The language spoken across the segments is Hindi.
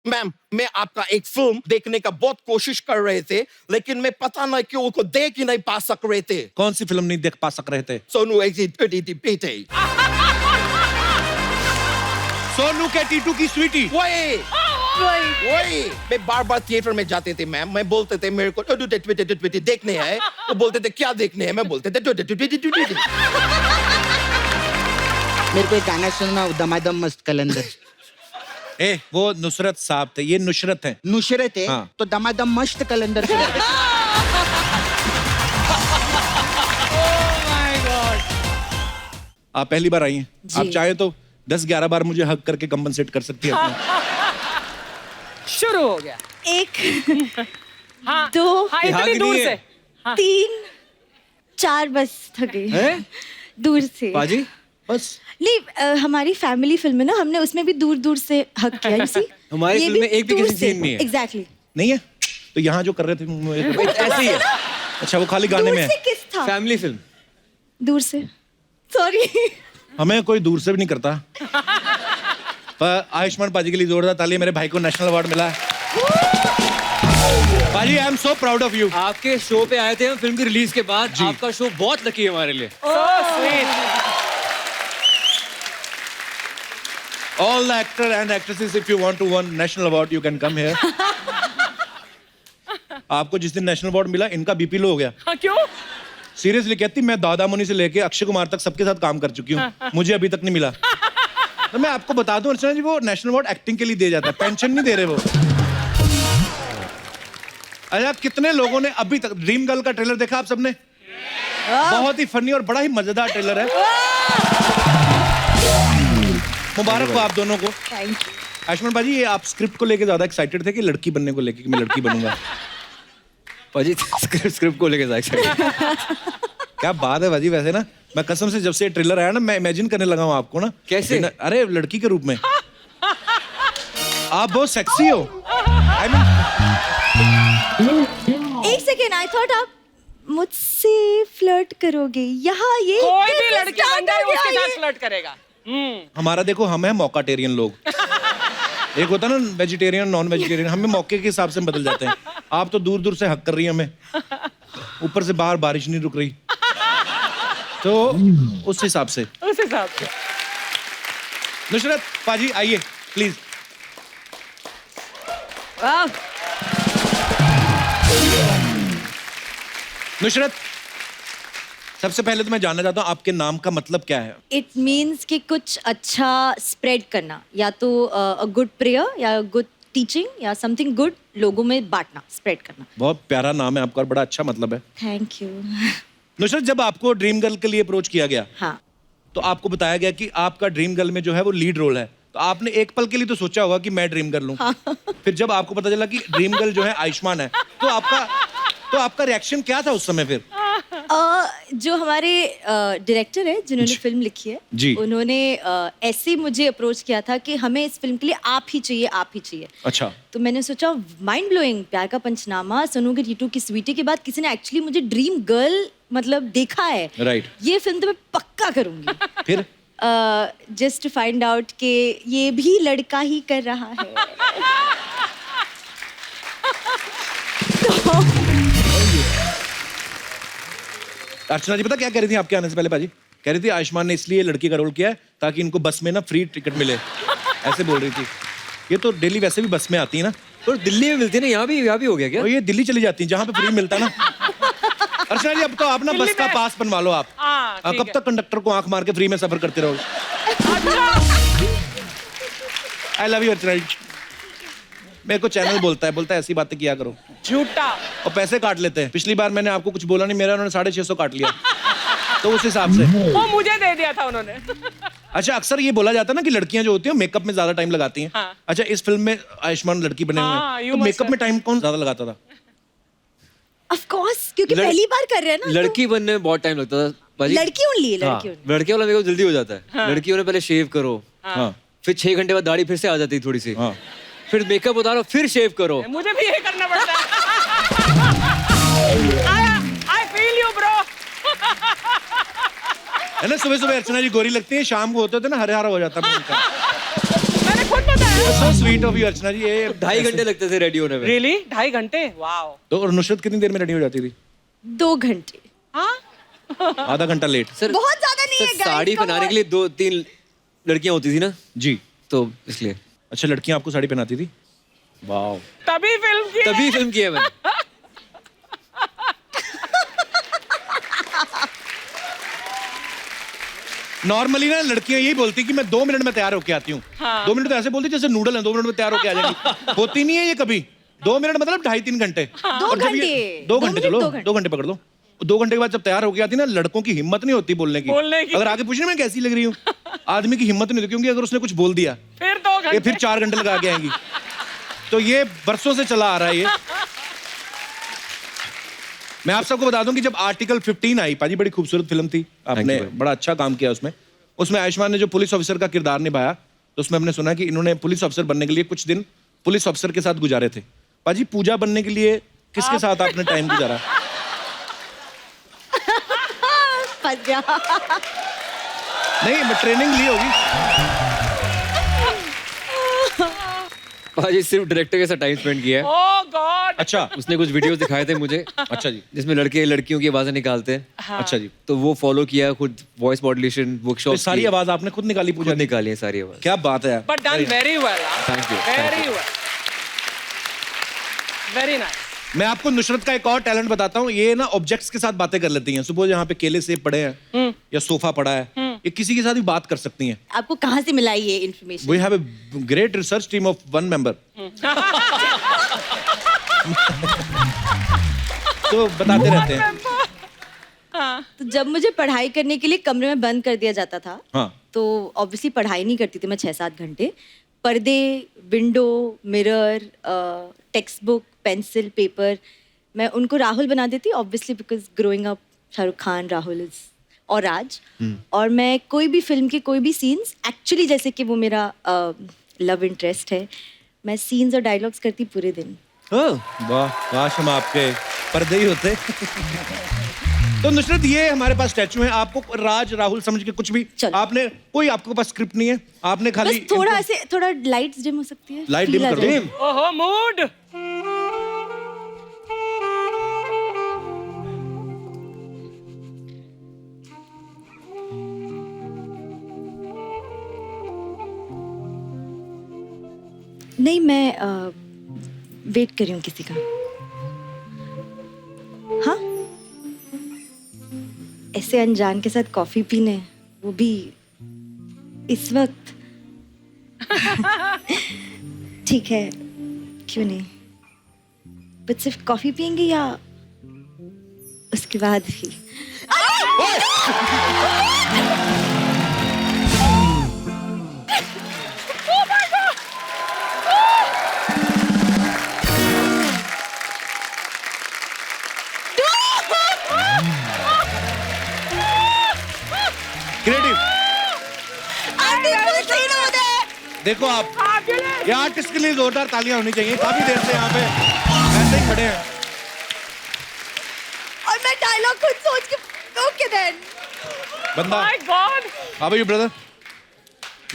मैम, मैं आपका एक फिल्म देखने का बहुत कोशिश कर रहे थे, लेकिन मैं पता नहीं क्यों को देख ही नहीं पा सक रहे थे। कौन सी फिल्म नहीं देख पा सक रहे थे? सोनू बेटे। सोनू के टीटू की स्वीटी। वही मैं बार बार थिएटर में जाते थे मैम, मैं बोलते थे मेरे को देखने हैं, वो बोलते थे क्या देखने हैं, मैं बोलते थे मेरे को एक गाना सुनना, दमादम मस्त कलंदर। ए, वो नुसरत साहब थे, ये नुशरत है। नुशरत है हाँ। तो दमादम मस्त कलंदर। आप पहली बार आई हैं, जी। आप चाहे तो 10-11 बार मुझे हक करके कंपनसेट कर सकती है अपना। शुरू हो गया। 1 हाँ 2 हाँ इतनी दूर से 3 4 बस थक गई दूर से। बाजी बस नहीं हमारी फैमिली फिल्म है ना, हमने उसमें भी दूर दूर से हक किया। you see? हमारी ये फिल्म में एक भी दूर किसी से। सीन नहीं है। Exactly. नहीं है तो यहाँ जो कर रहे थे ऐसे ही है, अच्छा वो खाली गाने दूर में से है। किस था? Family film. दूर से सॉरी। हमें कोई दूर से भी नहीं करता। पर आयुष्मान पाजी के लिए जोरदार ताली। मेरे भाई को नेशनल अवार्ड मिला है। पाजी I am so proud of you. आपके शो पे आए थे हम फिल्म की रिलीज के बाद। आपका शो बहुत लकी है हमारे लिए। So sweet. All the actor and actresses, if you want to win national award, you can come here. आपको जिस दिन नेशनल अवार्ड मिला, इनका बीपी लो हो गया। हाँ, क्यों? सीरियसली कहती, मैं दादा मुनि से लेके अक्षय कुमार तक सबके साथ काम कर चुकी हूँ, मुझे अभी तक नहीं मिला। तो मैं आपको बता दूं अर्चना जी, वो नेशनल अवार्ड एक्टिंग के लिए दिया जाता है, पेंशन नहीं दे रहे वो। अच्छा, कितने लोगों ने अभी तक ड्रीम गर्ल का ट्रेलर देखा आप सबने? बहुत ही फनी और बड़ा ही मजेदार ट्रेलर है। मुबारक हो आप दोनों को। Thank you. आयुष्मान भाजी, ये आप स्क्रिप्ट को लेके ज्यादा एक्साइटेड थे कि लड़की बनने को लेके कि मैं लड़की बनूंगा? बाजी स्क्रिप्ट को लेके जाए। क्या बात है भाजी। वैसे ना मैं कसम से जब से ट्रेलर आया ना, मैं इमेजिन करने लगा हूँ आपको ना। कैसे? अरे लड़की के रूप में आप बहुत सेक्सी हो। I mean, एक सेकेंड, आई थॉट आप मुझसे फ्लर्ट करोगे। यहाँ ये कोई भी कैसे लड़की start बन जाए हो गया उसके ये? साथ फ्लर्ट करेगा। हमारा देखो, हम हैं मौकाटेरियन लोग। एक होता है ना वेजिटेरियन, नॉन वेजिटेरियन, हमें मौके के हिसाब से बदल जाते हैं। आप तो दूर दूर से हक कर रही हैं हमें, ऊपर से बाहर बारिश नहीं रुक रही, तो उस हिसाब से। उस हिसाब से नुसरत पाजी आइए प्लीज। वाह। नुसरत, सबसे पहले तो मैं जानना चाहता हूँ आपके नाम का मतलब क्या है? इट मीन्स कि कुछ अच्छा स्प्रेड करना, या तो अ गुड प्रेयर या गुड टीचिंग या समथिंग गुड लोगों में बांटना, स्प्रेड करना। बहुत प्यारा नाम है आपका और बड़ा अच्छा मतलब है। Thank you. नुसरत, जब आपको ड्रीम गर्ल के लिए अप्रोच किया गया, हाँ, तो आपको बताया गया कि आपका ड्रीम गर्ल में जो है वो लीड रोल है, तो आपने एक पल के लिए तो सोचा होगा कि मैं ड्रीम गर्ल हूँ। हाँ। फिर जब आपको पता चला कि ड्रीम गर्ल जो है आयुष्मान है, तो आपका रिएक्शन क्या था उस समय फिर? जो हमारे डायरेक्टर है जिन्होंने फिल्म लिखी है जी। उन्होंने ऐसे मुझे अप्रोच किया था कि हमें इस फिल्म के लिए आप ही चाहिए। अच्छा। तो मैंने सोचा माइंड ब्लोइंग, प्यार का पंचनामा, सोनू के टीटू की स्वीटी के बाद किसी ने एक्चुअली मुझे ड्रीम गर्ल मतलब देखा है। राइट। ये फिल्म तो मैं पक्का करूंगी। फिर जस्ट टू फाइंड आउट कि ये भी लड़का ही कर रहा है। अर्चना जी पता क्या कह रही थी आपके आने से पहले पाजी? कह रही थी आयुष्मान ने इसलिए लड़की का रोल किया है ताकि इनको बस में ना फ्री टिकट मिले, ऐसे बोल रही थी। ये तो डेली वैसे भी बस में आती है ना। तो दिल्ली में मिलती है ना, यहाँ भी हो गया क्या? और ये दिल्ली चली जाती है जहाँ पे फ्री मिलता है ना। अर्चना जी अब तो आप ना बस का पास बनवा लो आप। हाँ, ठीक कब है। तक कंडक्टर को आंख मार के फ्री में सफर करते रहोगे? आई लव यू अर्चना जी। मेरे को चैनल बोलता है ऐसी बातें किया करो। झूठा। और पैसे काट लेते हैं। पिछली बार मैंने आपको कुछ बोला नहीं, मेरा उन्होंने 650 काट लिया। तो उस हिसाब से वो मुझे दे दिया था उन्होंने। अच्छा, अक्सर ये बोला जाता है ना कि लड़कियां जो होती हैं मेकअप में ज्यादा टाइम लगाती हैं। हाँ। अच्छा, इस फिल्म में आयुष्मान लड़की बने हुए हाँ, हैं, you तो must मेकअप have। में टाइम कौन ज्यादा लगाता था? ऑफ कोर्स, क्योंकि पहली बार कर रहे हैं ना। लड़की बनने में बहुत टाइम लगता था बाजी। लड़की ओनली है, हाँ, लड़की only। लड़के वाला मेरे को जल्दी हो जाता है। लड़कियों ने पहले शेव करो, हाँ फिर 6 घंटे बाद दाढ़ी फिर से आ जाती है थोड़ी सी, हाँ। फिर मेकअप उतारो, फिर शेव करो। मुझे भी ये करना पड़ता है। I feel you, bro. है ना, सुबह सुबह अर्चना जी गोरी लगती है, शाम को होते थे ना हरे हरा हो जाता है। मैंने खुद बताया सो स्वीट ऑफ यू अर्चना जी। ये 2.5 घंटे लगते थे रेडी होने में। रियली 2.5 घंटे? वाओ। तो और नुसरत कितनी देर में रेडी हो जाती थी? 2 घंटे। हाँ आधा घंटा लेट। सर बहुत ज्यादा नहीं है सर, साड़ी पहनाने के लिए 2-3 लड़कियां होती थी ना, जी। तो इसलिए। अच्छा, लड़कियां आपको साड़ी पहनाती थी? वाह। तभी फिल्म की है मैंने। नॉर्मली ना लड़कियां यही बोलती कि मैं 2 मिनट में तैयार होके आती हूँ। 2 मिनट तो ऐसे बोलती जैसे नूडल है, 2 मिनट में तैयार होके आ जाएगी। होती नहीं है ये कभी। 2 मिनट मतलब 2.5-3 घंटे। 2 और जब ये घंटे। 2 घंटे, चलो 2 घंटे। 2 घंटे पकड़ लो। 2 घंटे के बाद जब तैयार होके आती ना, लड़कों की हिम्मत नहीं होती बोलने की। अगर आगे पूछने में कैसी लग रही हूँ, आदमी की हिम्मत नहीं होती, क्योंकि अगर उसने कुछ बोल दिया फिर 2 ये घंटे। फिर 4 घंटे लगा के आएंगी। तो ये बरसों से चला आ रहा है ये। मैं आप सबको बता दूं कि जब आर्टिकल 15 आई, पाजी बड़ी खूबसूरत फिल्म थी, आपने बड़ा अच्छा काम किया उसमें। उसमें आयुष्मान ने जो पुलिस ऑफिसर का किरदार निभाया, तो उसमें हमने सुना कि इन्होंने पुलिस ऑफिसर बनने के लिए कुछ दिन पुलिस ऑफिसर के साथ गुजारे थे। पाजी पूजा बनने के लिए किसके साथ आपने टाइम गुजारा? फंस गया। नहीं, मैं ट्रेनिंग ली होगी। पाजी सिर्फ डायरेक्टर के साथ टाइम स्पेंड किया है। ओह गॉड। अच्छा। उसने कुछ वीडियोस दिखाए थे मुझे। अच्छा जी। जिसमें लड़के लड़कियों की आवाजें निकालते हैं। अच्छा जी। तो वो फॉलो किया, खुद वॉइस मॉड्यूलेशन वर्कशॉप। तो सारी आवाज आपने खुद निकाली पूजा? खुद निकाली है सारी आवाज। क्या बात है। But done very well. Thank you, very well, very nice. मैं आपको नुसरत का एक और टैलेंट बताता हूँ। ये ना ऑब्जेक्ट्स के साथ बातें कर लेती हैं। सुपोज यहाँ पे केले सेब पड़े हैं या सोफा पड़ा है, ये किसी के साथ भी बात कर सकती हैं। आपको कहाँ से मिला ये information? We have a great research team of 1 member. तो बताते रहते हैं। तो जब मुझे पढ़ाई करने के लिए कमरे में बंद कर दिया जाता था, हाँ। तो ऑब्वियसली पढ़ाई नहीं करती थी मैं 6-7 घंटे। पर्दे, window, mirror, text book, pencil, paper, मैं उनको राहुल बना देती, obviously because growing up Shahrukh Khan, Rahul is और राज। और मैं कोई भी फिल्म के कोई भी सीन्स, एक्चुअली जैसे कि वो मेरा लव इंटरेस्ट है, मैं सीन्स और डायलॉग्स करती पूरे दिन। वाह, काश हम आपके पर्दे ही होते। तो नुसरत, ये हमारे पास स्टैचू है। आपको राज राहुल समझ के कुछ भी, चलो। आपने कोई, आपके पास स्क्रिप्ट नहीं है, आपने खाली बस थोड़ा ऐसे, थोड़ा लाइट्स डिम हो सकती है, लाइट feel डिम आ कर जाए। दो। ओहो मूड। नहीं, मैं वेट कर रही हूँ किसी का। हाँ, ऐसे अनजान के साथ कॉफी पीने, वो भी इस वक्त। ठीक है, क्यों नहीं, बट सिर्फ कॉफी पियेंगे या उसके बाद भी? क्रिएटिव। देखो आप, ये आर्टिस्ट के लिए जोरदार तालियां होनी चाहिए। काफी देर से यहाँ पे ऐसे ही खड़े हैं। और मैं डायलॉग खुद सोच के, ओके देन। बंदा, my god. How are you brother?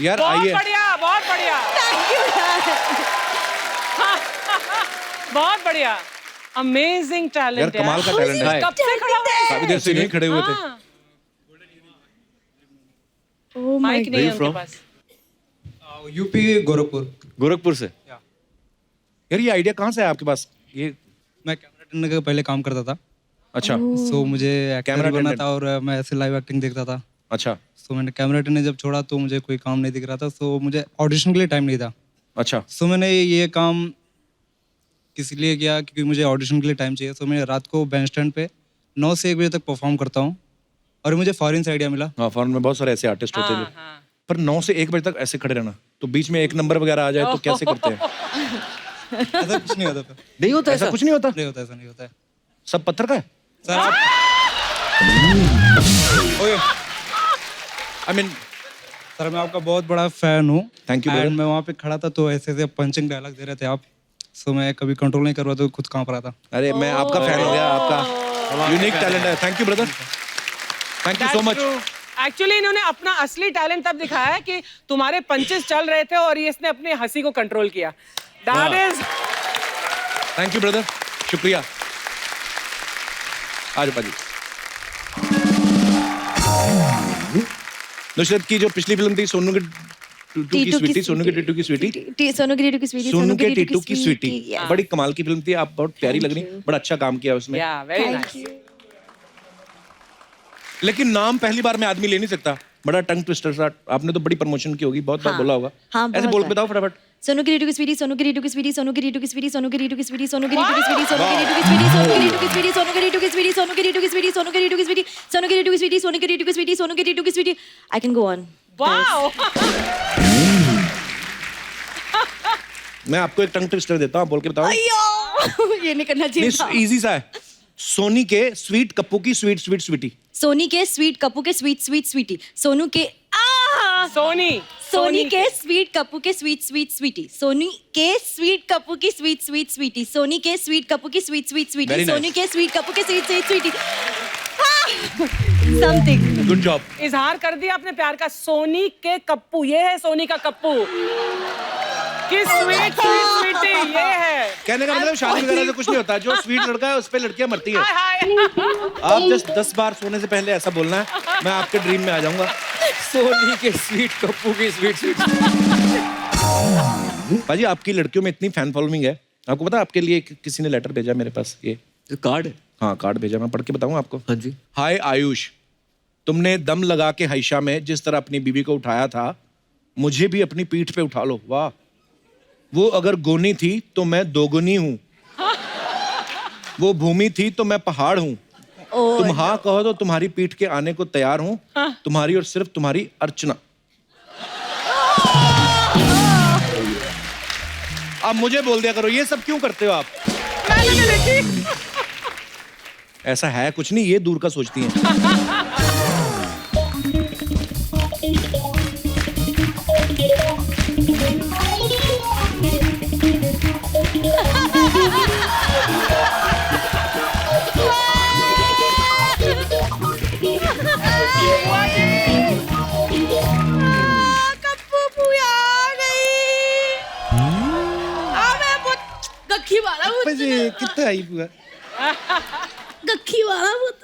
यार बहुत आइए। बढ़िया, बहुत बढ़िया, थैंक यू बहुत बढ़िया। अमेजिंग यार टैलेंट कमाल का टैलेंट है। कब से खड़ा हुआ है? काफी देर से यहीं खड़े हुए थे। हाँ, ओह माय माइक नहीं है Where you उनके from? Pass. UP Gorakhpur. Gorakhpur से। यार ये आइडिया कहाँ से है आपके पास? ये मैं कैमरा अटेंडर का पहले काम करता था, अच्छा। सो मुझे कैमरा एक्टर बनना अटेंडेंट। था और मैं ऐसे लाइव एक्टिंग देखता था। अच्छा सो मैंने कैमरा अटेंडर जब छोड़ा तो मुझे कोई काम नहीं दिख रहा था, सो मुझे ऑडिशन के लिए टाइम नहीं था। अच्छा। सो मैंने ये काम किस लिए किया, क्योंकि मुझे ऑडिशन के लिए टाइम चाहिए। सो मैं रात को बैंड स्टैंड पे 9 से 1 बजे तक परफॉर्म करता हूँ, और मुझे फॉरेन से आइडिया मिला। हाँ, फॉरेन में बहुत सारे ऐसे आर्टिस्ट होते हैं जो, हाँ। पर 9 से 1 बजे तक ऐसे खड़े रहना, तो बीच में 1 नंबर वगैरह आ जाए तो कैसे करते हैं? ऐसा कुछ नहीं होता था। नहीं होता ऐसा कुछ नहीं होता? नहीं होता, ऐसा नहीं होता है सब पत्थर का है? सर। आप आई मीन, सर मैं आपका बहुत बड़ा फैन हूँ। Thank you, And brother. मैं वहाँ पे खड़ा था तो ऐसे ऐसे पंचिंग डायलॉग दे रहे थे आप, सो मैं कभी कंट्रोल नहीं कर रहा तो खुद कांप रहा था। अरे मैं आपका फैन हो गया, आपका यूनिक टैलेंट है। Thank you brother, thank you so much. Actually इन्होंने अपना असली टैलेंट तब दिखाया है कि तुम्हारे पंचेस चल रहे थे और इसने अपनी हंसी को कंट्रोल किया. That is thank you brother, शुक्रिया. आज पाजी नुसरत की जो पिछली फिल्म थी सोनू के टूटू की स्वीटी, सोनू के टीटू की स्वीटी, सोनू के टीटू की स्वीटी, सोनू के टीटू की स्वीटी, yeah. बड़ी कमाल की फिल्म थी. आप बहुत प्यारी लग रही, बड़ा अच्छा काम किया उसमें. yeah, very Thank nice. you. लेकिन नाम पहली बार में आदमी ले नहीं सकता, बड़ा टंग ट्विस्टर सा. आपने तो बड़ी प्रमोशन की होगी, बहुत बार बोला होगा. हाँ, ऐसे बहुत बोल बार. बताओ फटाफट. सोनू की टीटू की स्वीटी, सोनू की टीटू की स्वीटी, सोनू की टीटू की स्वीटी, सोनू की टीटू की स्वीटी, सोनू की टीटू की स्वीटी, सोनू की टीटू की स्वीटी, सोनू की टीटू की स्वीटी, सोनू की टीटू की स्वीटी, सोनू की टीटू की स्वीटी, सोनू की टीटू की स्वीटी, सोनू की टीटू की स्वीटी, सोनू की टीटू की स्वीटी, सोनू की टीटू की Sweety. I can go on. Wow. मैं आपको एक टंग ट्विस्टर देता हूँ, बोल के बताओ. अयो, ये नहीं करना चाहिए था. नहीं, इजी सा है. सोनी के स्वीट कप्पू की स्वीट स्वीट स्वीटी. सोनी के स्वीट कप्पू के स्वीट स्वीट स्वीटी, सोनू के सोनी के स्वीट कप्पू के स्वीट स्वीट स्वीटी, सोनी के स्वीट कप्पू की स्वीट स्वीट स्वीटी, सोनी के स्वीट कप्पू की sweet sweet sweetie, Very nice. Soni के स्वीट कप्पू के sweet sweet sweetie. Something. Good job. इजहार कर दिया अपने प्यार का. सोनी के कप्पू, ये है सोनी का कप्पू. किस स्वीट स्वीट स्वीटी, ये है. कहने का मतलब शादी वगैरह से कुछ नहीं होता. जो स्वीट लड़का है उस पे लड़कियां मरती है. हाय. आप जस्ट 10 बार सोने से पहले ऐसा बोलना है, मैं आपके ड्रीम में आ जाऊंगा. सोनी के स्वीट कप्पू की स्वीट स्वीट. भाजी आपकी लड़कियों में इतनी फैन फॉलोइंग है, आपको पता है आपके लिए किसी ने लेटर भेजा मेरे पास. ये कार्ड है. हाँ, कार्ड भेजा, मैं पढ़ के बताऊं आपको. हाँ जी. हाय आयुष, तुमने दम लगा के हाइशा में जिस तरह अपनी बीवी को उठाया था, मुझे भी अपनी पीठ पे उठा लो. वाह. वो अगर गोनी थी तो मैं दोगुनी हूँ, वो भूमि थी तो मैं पहाड़ हूँ. तुम हाँ कहो तो तुम्हारी पीठ के आने को तैयार हूँ. तुम्हारी और सिर्फ तुम्हारी अर्चना. अब मुझे बोल दिया करो, ये सब क्यों करते हो आप? ऐसा है कुछ नहीं, ये दूर का सोचती हैं. कितना आई बुआ. गखी वाला पुत,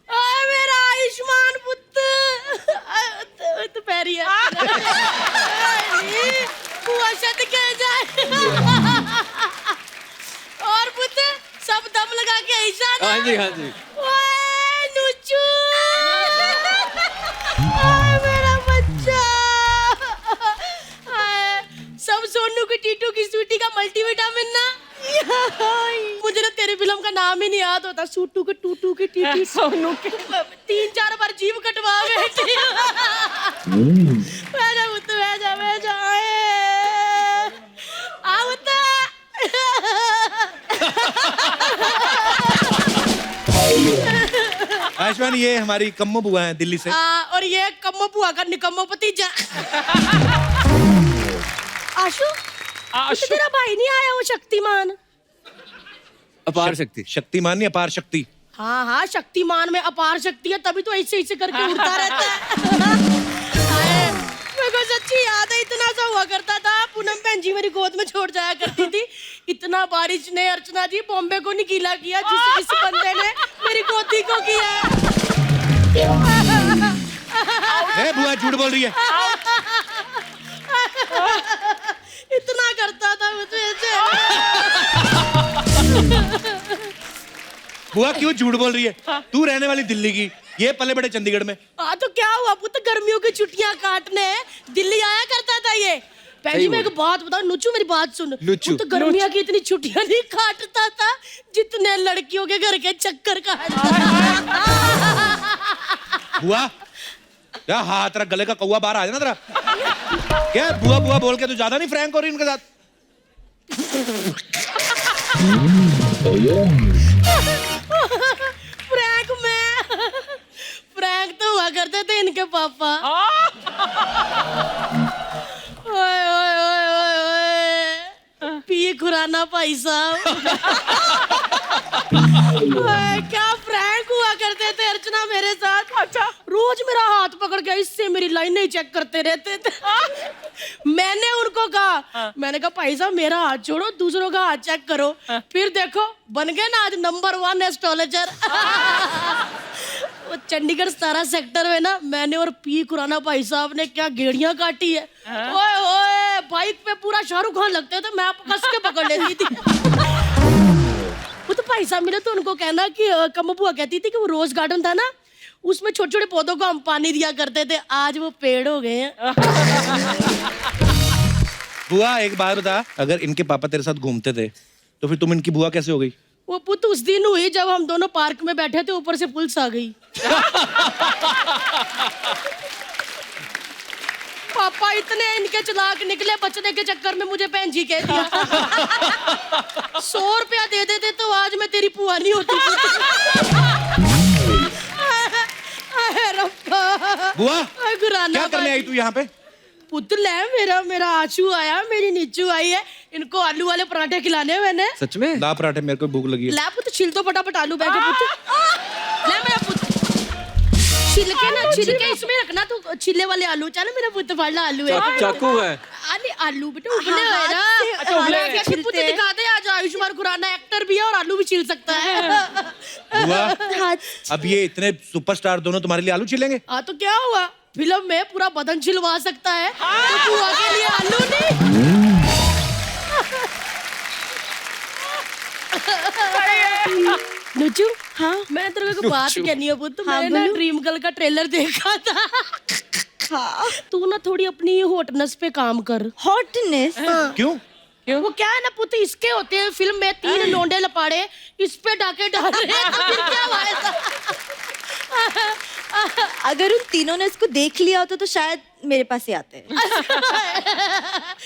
ओए मेरा आयुष्मान पुत, तो पैरी है. बुआ शत कह जाए. और पुत सब दम लगा के ऐसा ना. हाँ जी, हाँ जी. ओए नुचू, ओए मेरा बच्चा. सब सोनू की टीटू की स्वीटी का मल्टीविटामिन ना. मुझे ना तेरी फिल्म का नाम ही नहीं याद होता. सूटू के टूटू के टीटू सोनू के 3-4 बार जीव कटवा बैठी. जा आवता. आयुष्मान, ये हमारी कम्मो बुआ हैं दिल्ली से. और ये कम्मो बुआ का निकम्मो भतीजा. आशु, तेरा भाई नहीं आया वो शक्तिमान? अपार शक्ति. शक्तिमान नहीं, अपार शक्ति. हाँ, शक्तिमान में अपार शक्ति है, तभी तो ऐसे करके उड़ता रहता है. मेरे को सच्ची याद है, इतना सा हुआ करता था. पूनम बहन जी मेरी गोद में छोड़ जाया करती थी. इतना बारिश ने अर्चना जी बॉम्बे को नहीं गीला किया जिस इस बंदे ने मेरी गोदी को किया. बुआ झूठ बोल रही है. इतना करता था मुझे. बुआ क्यों झूठ बोल रही है? तू रहने वाली दिल्ली की, ये पले बड़े चंडीगढ़ में. तो क्या हुआ पुत, गर्मियों की छुट्टियां काटने दिल्ली आया करता था ये. पहले मैं एक बात बताऊं, नुचू मेरी बात सुन. तो गर्मियों की इतनी छुट्टियां नहीं काटता था जितने लड़कियों के घर के चक्कर काटता था. बुआ क्या हाथ तेरा गले का कौवा बाहर आ जाना तेरा. क्या बुआ बुआ बोल के तू ज्यादा नहीं फ्रैंक हो रही उनके साथ? फ्रैंक तो हुआ करते थे इनके पापा. ओए ओए ओए ओए ओए, पिए खुराना भाई साहब. क्या फ्रैंक हुआ करते थे अर्चना मेरे साथ. अच्छा, रोज मेरा हाथ पकड़ के इससे मेरी लाइनें चेक करते रहते थे। मैंने उनको कहा, मैंने कहा भाई साहब मेरा हाथ छोड़ो, दूसरों का हाथ चेक करो। फिर देखो बन गए ना आज नंबर 1 एस्ट्रोलॉजर। वो चंडीगढ़ 17 सेक्टर में ना मैंने और पी खुराना भाई साहब ने क्या गेड़ियां काटी है। ओए ओए बाइक पे पूरा शाहरुख खान लगते थे, मैं कस के पकड़ लेती थी। वो तो भाई साहब मिले तो उनको कहना कि कम बुआ कहती थी कि वो रोज गार्डन था ना, उसमें छोटे छोटे पौधों को हम पानी दिया करते थे, आज वो पेड़ हो गए हैं। बुआ एक बात बता, अगर इनके पापा तेरे साथ घूमते थे तो फिर तुम इनकी बुआ कैसे हो गई? वो पुत उस दिन हुई जब हम दोनों पार्क में बैठे थे, ऊपर से पुलिस आ गई। पापा इतने इनके चालाक निकले, बचने के चक्कर में मुझे बहन जी कह दिया। 100 रुपया दे देते तो आज मैं तेरी पुआ नहीं होती। बुआ गुराना क्या करने आई तू यहाँ पे? पुतल है मेरा आंसू आया, मेरी नीचू आई है, इनको आलू वाले पराठे खिलाने मैंने। सच में? दा पराठे, मेरे को भूख लगी है। ला पुत छिल तो फटाफट आलू बैठे पुत। ले मेरा पुत छिलके ना, छिलके इसमें रखना, तो छिले वाले आलू। चल मेरा पुत वाला आलू है। चाकू है। अरे आलू बेटा उबले हुए ना। अच्छा उबले हुए छिलते। पुत दिखा दे, आज आयुष्मान खुराना एक्टर भी है और आलू भी छिल सकता है। बुआ अब ये इतने सुपरस्टार दोनों तुम्हारे लिए आलू छिलेंगे? हाँ तो क्या हुआ, फिल्म में पूरा बदन छिलवा सकता है, तो बुआ के लिए आलू नहीं। नुचू, हाँ मैं तेरे को बात कहनी है पुत। मैंने ना ड्रीम गर्ल का ट्रेलर देखा था। हाँ तू ना थोड़ी अपनी हॉटनेस पे काम कर। हॉटनेस? क्यों? वो क्या है ना पुत, इसके होते हैं फिल्म में 3 लोंडे लपाड़े, इस पे डाके डाल रहे हैं, तो फिर क्या हुआ ऐसा? अगर उन तीनों ने इसको देख लिया होता तो शायद मेरे पास ही आते हैं।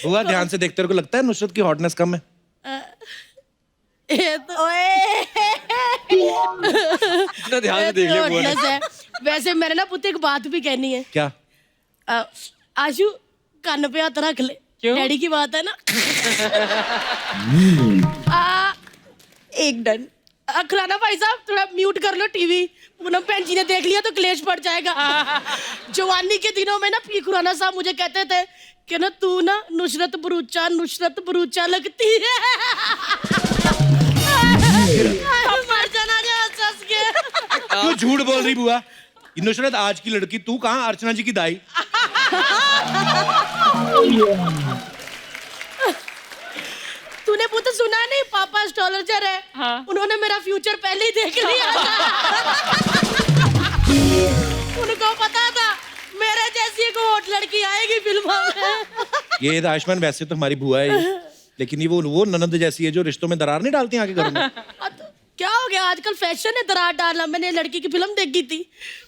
बुआ ध्यान से देखते को लगता है नुसरत की हॉटनेस कम है? ये तो इतना ध्यान से देख लिया बुआ ने। hotness है। वैसे मैंने ना पुत एक बात भी कहनी है। क्या? आशु कान पे हाथ रख ले, डैडी की बात है ना। एक डन। खुराना भाई साहब थोड़ा म्यूट कर लो टीवी, पूनम बहन जी ने देख लिया तो क्लेश बढ़ जाएगा। जवानी के दिनों में ना पी खुराना साहब मुझे कहते थे कि ना तू ना नुसरत भरूचा लगती है। मर जाना हंस के। क्यों झूठ बोल रही बुआ? नुसरत आज की लड़की, तू कहाँ अर्चना जी की दाई? तूने पुत सुना नहीं, पापा एस्ट्रोलॉजर है। हाँ। उन्होंने मेरा फ्यूचर पहले ही देख लिया था। उनको पता था मेरे जैसी एक हॉट लड़की आएगी फिल्मों में। ये आयुष्मान वैसे तो हमारी बुआ है, लेकिन ये वो ननद जैसी है जो रिश्तों में दरार नहीं डालती आगे घर में। क्या हो गया, आजकल फैशन है दरार डालना। मैंने लड़की की फिल्म देखी थी,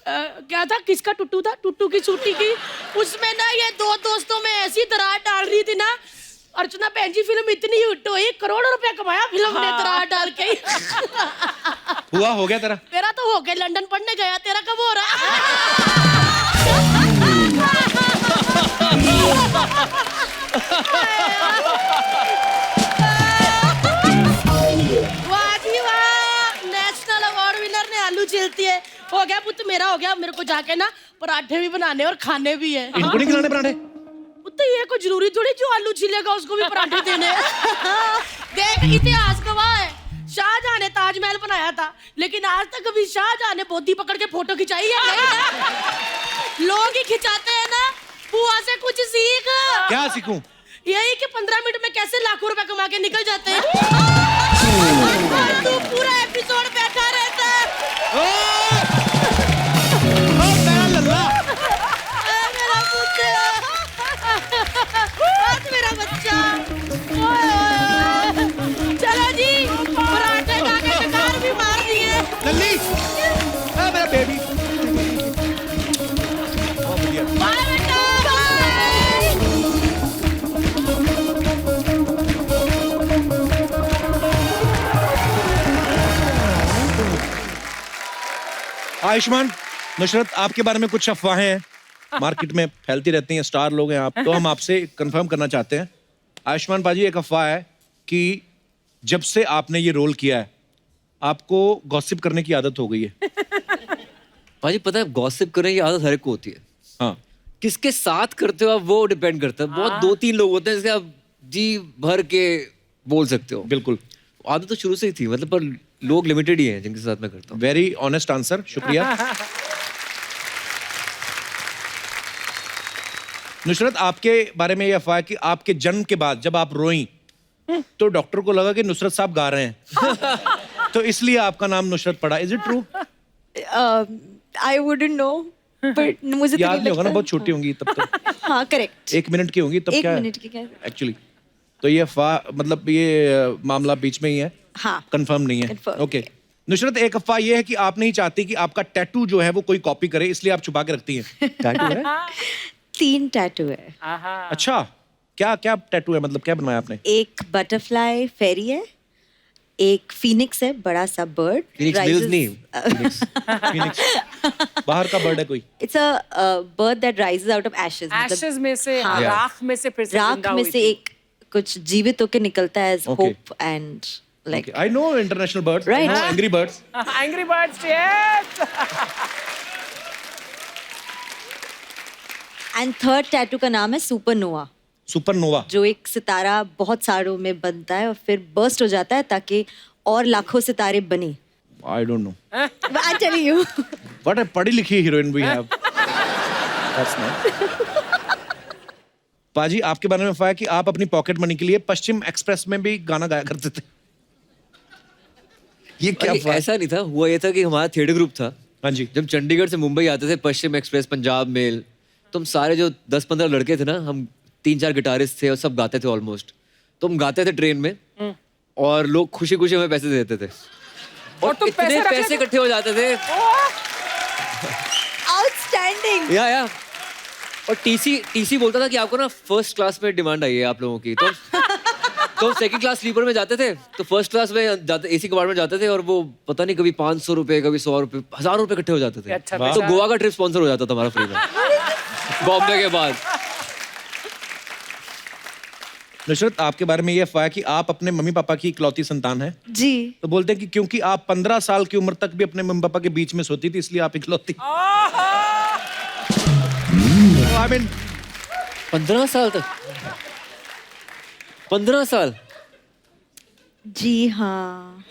क्या था, किसका टुट्टू था, टुट्टू की सूटी की। उसमें ना ये 2 दोस्तों में ऐसी दरार डाल रही थी ना, अर्चना बहन जी फिल्म इतनी हिट हुई, करोड़ों रुपया कमाया फिल्म ने दरार डाल के। हुआ हो गया तेरा? मेरा तो हो गया, लंदन पढ़ने गया, तेरा कब हो रहा है? वाह जी वाह, नेशनल अवार्ड विनर ने आलू छिलती है। हो गया पुत मेरा, हो गया। मेरे को जाके ना पराठे भी बनाने और खाने भी है। इनको नहीं खिलाने पराठे? तो ये कोई जरूरी थोड़ी जो आलू छिलेगा उसको भी पराठे देने। देख इतिहास गवाह है, शाहजहां ने ताजमहल बनाया था, लेकिन आज तक कभी शाहजहां ने बोधी पकड़ के फोटो खिंचाई है? नहीं। लोग ही खिंचाते हैं ना। बुआ से कुछ सीख। क्या सीखूं? यही कि 15 मिनट में कैसे लाखों रुपए कमा के निकल जाते हैं। तू पूरा एपिसोड बैठा रहता है। मेरा लल्ला, मेरा पुत्र, मेरा बच्चा। चलो जी, पराठे खा के डकार भी मार दिए। लल्ली, मेरा बेबी। बहुत बढ़िया। बाय बेटा, बाय। आयुष्मान, नुसरत आपके बारे में कुछ अफवाहें हैं, मार्केट में फैलती रहती हैं, स्टार लोग हैं आप, तो हम आपसे कंफर्म करना चाहते हैं। आयुष्मान बाजी, एक अफवाह है कि जब से आपने ये रोल किया है आपको गॉसिप करने की आदत हो गई है। भाजी पता है गॉसिप करने की आदत हर एक को होती है। हाँ किसके साथ करते हो आप वो डिपेंड करता है। बहुत 2-3 लोग होते हैं जिसके आप जी भर के बोल सकते हो। बिल्कुल, आदत तो शुरू से ही थी मतलब, पर लोग लिमिटेड ही हैं जिनके साथ मैं करता हूँ। वेरी ऑनेस्ट आंसर, शुक्रिया। नुसरत, आपके बारे में ये अफवाह है कि आपके जन्म के बाद जब आप रोई तो डॉक्टर को लगा कि नुसरत साहब गा रहे हैं तो इसलिए आपका नाम नुसरत पड़ा। Is it true? I wouldn't know, but मुझे तो याद नहीं नहीं होगा ना, लगता। बहुत छोटी होंगी तब तो। हाँ करेक्ट। 1 मिनट की होंगी तब। 1 क्या मिनट की क्या? एक्चुअली तो ये अफवाह मतलब ये मामला बीच में ही है, हाँ कंफर्म नहीं है। Confirm ओके नुसरत, एक अफवाह ये है कि आप नहीं चाहती कि आपका टैटू जो है वो कोई कॉपी करे, इसलिए आप छुपा के रखती हैं। टैटू है? 3 टैटू है। अच्छा, क्या क्या टैटू है, मतलब क्या बनवाया आपने? एक बटरफ्लाई फेरी है, एक फीनिक्स है, बड़ा सा बर्ड। Phoenix Mills नहीं, Phoenix। बाहर का बर्ड है कोई? It's a bird that rises out of ashes. Ashes में से, हाँ। राख में से फिर से राख जिंदा में हुई से थी। एक कुछ जीवित होकर निकलता है as Okay. Hope and like. I know international birds, Right. Angry birds. Angry birds, yes. And third tattoo का नाम है सुपरनोवा, सुपरनोवा। जो एक सितारा बहुत सारों में बनता है और फिर बर्स्ट हो जाता है ताकि और लाखों सितारे बने। I don't know I tell you. What a पढ़ी लिखी heroine we have. That's nice. पाजी, आपके बारे में अफवाह है कि आप अपनी पॉकेट मनी के लिए पश्चिम एक्सप्रेस में भी गाना गाया करते थे। ये क्या अरे, अफवाह है? ऐसा नहीं था, हुआ ये था कि हमारा थिएटर ग्रुप था। हाँ जी। जब चंडीगढ़ से मुंबई आते थे, पश्चिम एक्सप्रेस, पंजाब मेल, तो हम सारे जो 10-15 लड़के थे ना, हम 3-4 गिटारिस्ट थे और सब गाते थे ऑलमोस्ट। तो हम गाते थे ट्रेन में और लोग खुशी खुशी हमें पैसे देते थे और तुम इतने पैसे रखे पैसे थे? इकट्ठे हो जाते थे। आउटस्टैंडिंग। या और टीसी बोलता था कि आपको ना फर्स्ट क्लास में डिमांड आई है आप लोगों की। तो सेकंड क्लास स्लीपर में जाते थे, तो फर्स्ट क्लास में जाते, एसी कंपार्टमेंट में जाते थे और वो पता नहीं कभी 500 रुपए, कभी 100 रुपए, 1000 रुपए इकट्ठे हो जाते थे। अच्छा, तो गोवा का ट्रिप स्पॉन्सर हो जाता था हमारा फ्री में बॉम्बे के बाद। नुसरत, आपके बारे में ये अफवाह है कि आप अपने मम्मी पापा की इकलौती संतान हैं। जी। तो बोलते हैं कि क्योंकि आप 15 साल की उम्र तक भी अपने मम्मी पापा के बीच में सोती थी, इसलिए आप इकलौती। आई मीन 15 साल तक? 15 साल? जी हाँ।